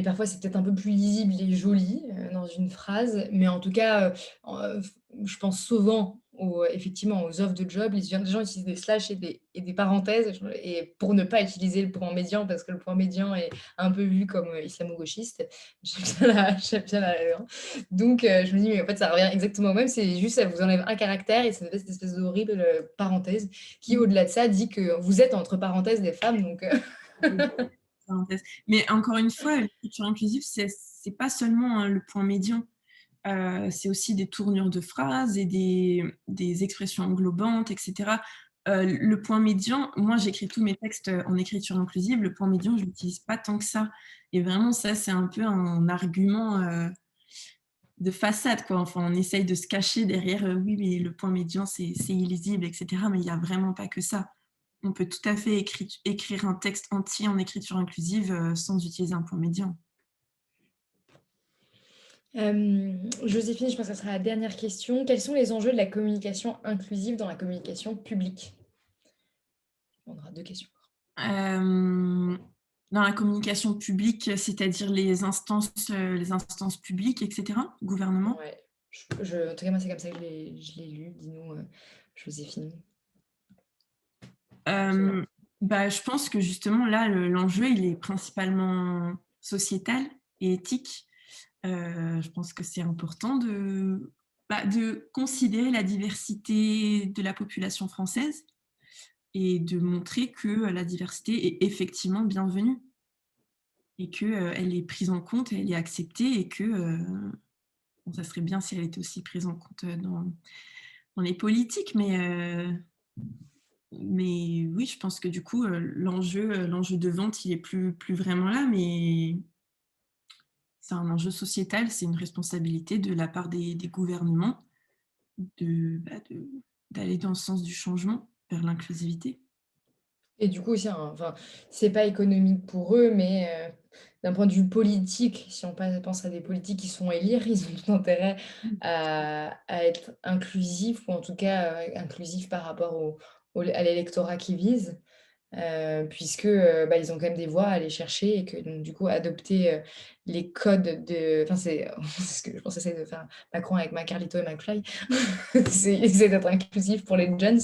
parfois c'est peut-être un peu plus lisible et joli, dans une phrase. Mais en tout cas, je pense souvent effectivement aux offres de job, les gens utilisent des slash et des parenthèses et pour ne pas utiliser le point médian parce que le point médian est un peu vu comme, islamo-gauchiste. J'aime bien la donc je me dis: «Mais en fait ça revient exactement au même, c'est juste ça vous enlève un caractère et ça fait cette espèce d'horrible, parenthèse qui mmh. au-delà de ça dit que vous êtes entre parenthèses des femmes donc» Oui, parenthèse. Mais encore une fois, l'écriture inclusive, c'est pas seulement, hein, le point médian. C'est aussi des tournures de phrases et des expressions englobantes et cetera. Le point médian, moi j'écris tous mes textes, en écriture inclusive, le point médian, je l'utilise pas tant que ça et vraiment ça, c'est un peu un argument, de façade, quoi. Enfin, on essaye de se cacher derrière, «Oui, mais le point médian, c'est illisible» et cetera, mais il y a vraiment pas que ça. On peut tout à fait écrire un texte entier en écriture inclusive, sans utiliser un point médian. Joséphine, je pense que ça sera la dernière question. Quels sont les enjeux de la communication inclusive dans la communication publique? On aura 2 questions. Hem, dans la communication publique, c'est-à-dire les instances publiques et cetera? Gouvernement? Ouais, en tout cas, moi, c'est comme ça que je l'ai lu. Dis-nous, Joséphine. Dis-moi. Hem, bah, je pense que justement là, l'enjeu, il est principalement sociétal et éthique. Je pense que c'est important de considérer la diversité de la population française et de montrer que, la diversité est effectivement bienvenue et que, elle est prise en compte, elle est acceptée et que, bon, ça serait bien si elle était aussi prise en compte, dans les politiques, mais oui, je pense que du coup, l'enjeu de vente, il est plus vraiment là, mais c'est un enjeu sociétal, c'est une responsabilité de la part des gouvernements d'aller dans le sens du changement vers l'inclusivité. Et du coup aussi, enfin, c'est pas économique pour eux, mais d'un point de vue politique, si on pense à des politiques qui sont élire, ils ont tout intérêt Mmh. à être inclusifs ou en tout cas, inclusifs par rapport à l'électorat qu'ils visent. Puisque, bah, ils ont quand même des voix à aller chercher et que donc du coup adopter, les codes de enfin c'est c'est ce que je pense essayer de faire Macron avec Carlito et McFly. C'est essayer d'être inclusif pour les jeunes,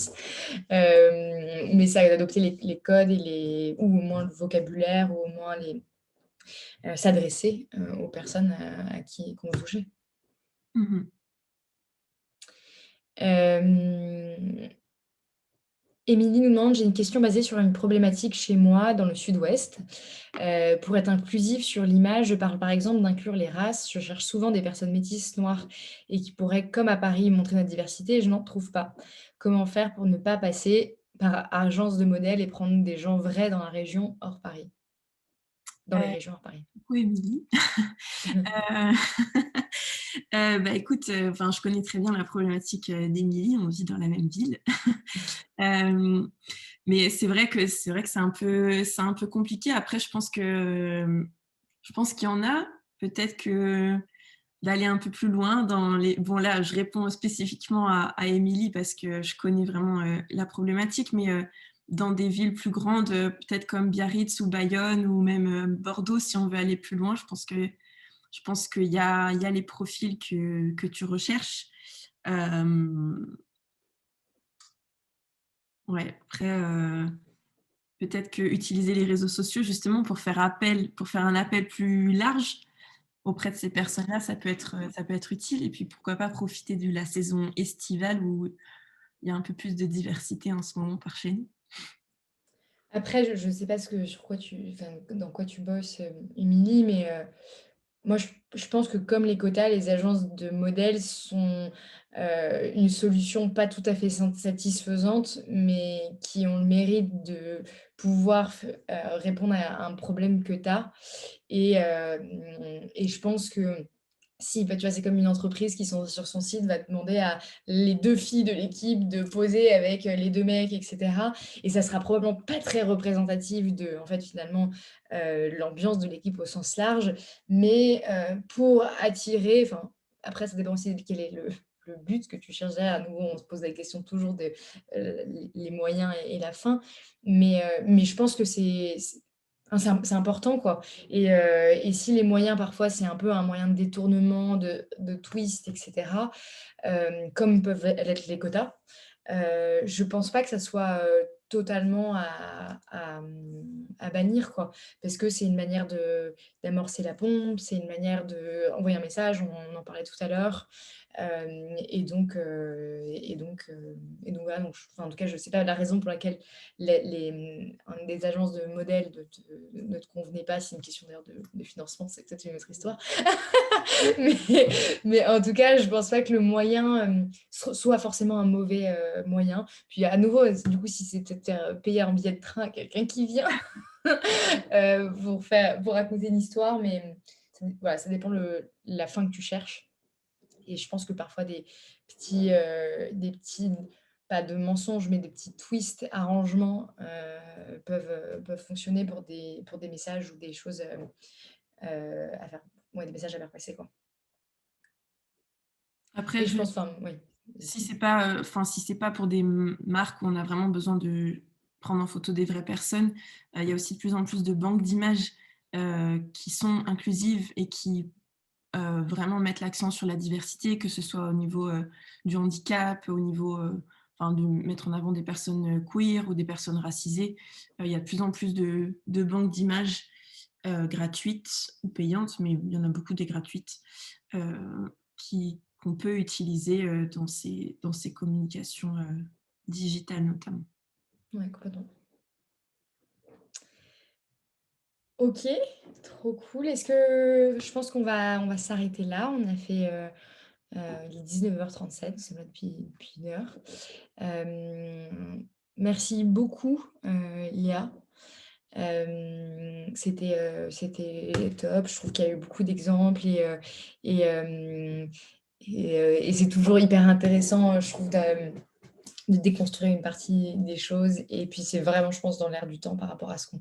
mais c'est d'adopter les codes et les ou au moins le vocabulaire ou au moins les s'adresser, aux personnes, à qui qu'on veut toucher. Mmh. Hem Émilie nous demande: «J'ai une question basée sur une problématique chez moi dans le sud-ouest. Pour être inclusive sur l'image, je parle par exemple d'inclure les races. Je cherche souvent des personnes métisses, noires et qui pourraient, comme à Paris, montrer notre diversité et je n'en trouve pas. Comment faire pour ne pas passer par agence de modèles et prendre des gens vrais dans la région hors Paris?» Dans les régions hors Paris. Coucou Émilie. Heu, bah, écoute, enfin, je connais très bien la problématique, d'Émilie, on vit dans la même ville. Hem, mais c'est vrai que c'est un peu compliqué. Après je pense qu'il y en a. Peut-être que d'aller un peu plus loin dans les bon là, je réponds spécifiquement à Émilie parce que je connais vraiment, la problématique, mais dans des villes plus grandes, peut-être comme Biarritz ou Bayonne ou même, Bordeaux, si on veut aller plus loin, je pense qu'il y a les profils que tu recherches. Hem, ouais, après, peut-être qu'utiliser les réseaux sociaux justement pour faire un appel plus large auprès de ces personnes-là, ça peut être utile et puis pourquoi pas profiter de la saison estivale où il y a un peu plus de diversité en ce moment par chez nous. Après, je sais pas sur quoi enfin, dans quoi tu bosses, Émilie, mais moi, je pense que comme les quotas, les agences de modèles sont, une solution pas tout à fait satisfaisante, mais qui ont le mérite de pouvoir répondre à un problème que tu as et je pense que si, bah, tu vois, c'est comme une entreprise qui sur son site va demander à les 2 filles de l'équipe de poser avec, les 2 mecs et cetera et ça sera probablement pas très représentatif de, en fait, finalement, l'ambiance de l'équipe au sens large. Mais, pour attirer enfin, après ça dépend aussi de quel est le but que tu cherches derrière. À nouveau, on se pose la question toujours de, les moyens et la fin. Mais je pense que enfin, c'est important, quoi. Et si les moyens, parfois, c'est un peu un moyen de détournement, de twist et cetera, comme peuvent l'être les quotas, je pense pas que ça soit, totalement à bannir, quoi. Parce que c'est une manière d'amorcer la pompe, c'est une manière d'envoyer un message, on en parlait tout à l'heure. Et donc voilà, donc enfin, en tout cas, je sais pas la raison pour laquelle des agences de modèles ne te convenaient pas. C'est une question d'ailleurs de financement, c'est peut-être une autre histoire. Mais mais en tout cas, je pense pas que le moyen, soit forcément un mauvais, moyen. Puis à nouveau, du coup, si c'est peut-être faire payer un billet de train à quelqu'un qui vient, pour raconter une histoire, mais voilà, ça dépend la fin que tu cherches et je pense que parfois des petits pas de mensonges, mais des petits twists, arrangements, peuvent fonctionner pour des messages ou des choses, à faire ouais, des messages à faire passer, quoi. Après Et je je pense enfin, oui, si c'est pas, enfin si c'est pas pour des marques où on a vraiment besoin de prendre en photo des vraies personnes, il y a aussi de plus en plus de banques d'images, qui sont inclusives et qui vraiment mettre l'accent sur la diversité, que ce soit au niveau, du handicap, au niveau, enfin de mettre en avant des personnes, queer ou des personnes racisées. Il y a de plus en plus de banques d'images, gratuites ou payantes, mais il y en a beaucoup des gratuites, qu'on peut utiliser, dans ces communications, digitales notamment. ouais, complètement. OK, trop cool. Est-ce que je pense qu'on va s'arrêter là. On a fait, il est 19h37, c'est là depuis 1 heure. Merci beaucoup, Léa. C'était top. Je trouve qu'il y a eu beaucoup d'exemples et hem et c'est toujours hyper intéressant, je trouve de déconstruire une partie des choses et puis c'est vraiment, je pense, dans l'air du temps par rapport à ce qu'on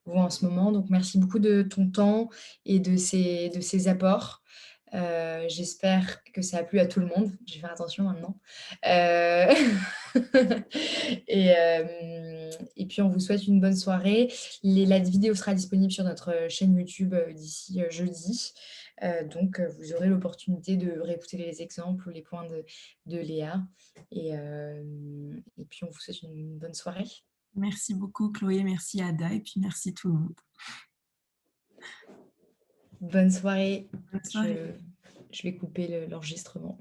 voit en ce moment. Donc merci beaucoup de ton temps et de ces apports. J'espère que ça a plu à tout le monde. Je vais faire attention maintenant. Heu et puis on vous souhaite une bonne soirée. La vidéo sera disponible sur notre chaîne YouTube, d'ici, jeudi. Donc vous aurez l'opportunité de réécouter les exemples ou les points de Léa et puis on vous souhaite une bonne soirée. Merci beaucoup Chloé, merci Ada et puis merci tout le monde. Bonne soirée. Bonne soirée. Je je vais couper l'enregistrement.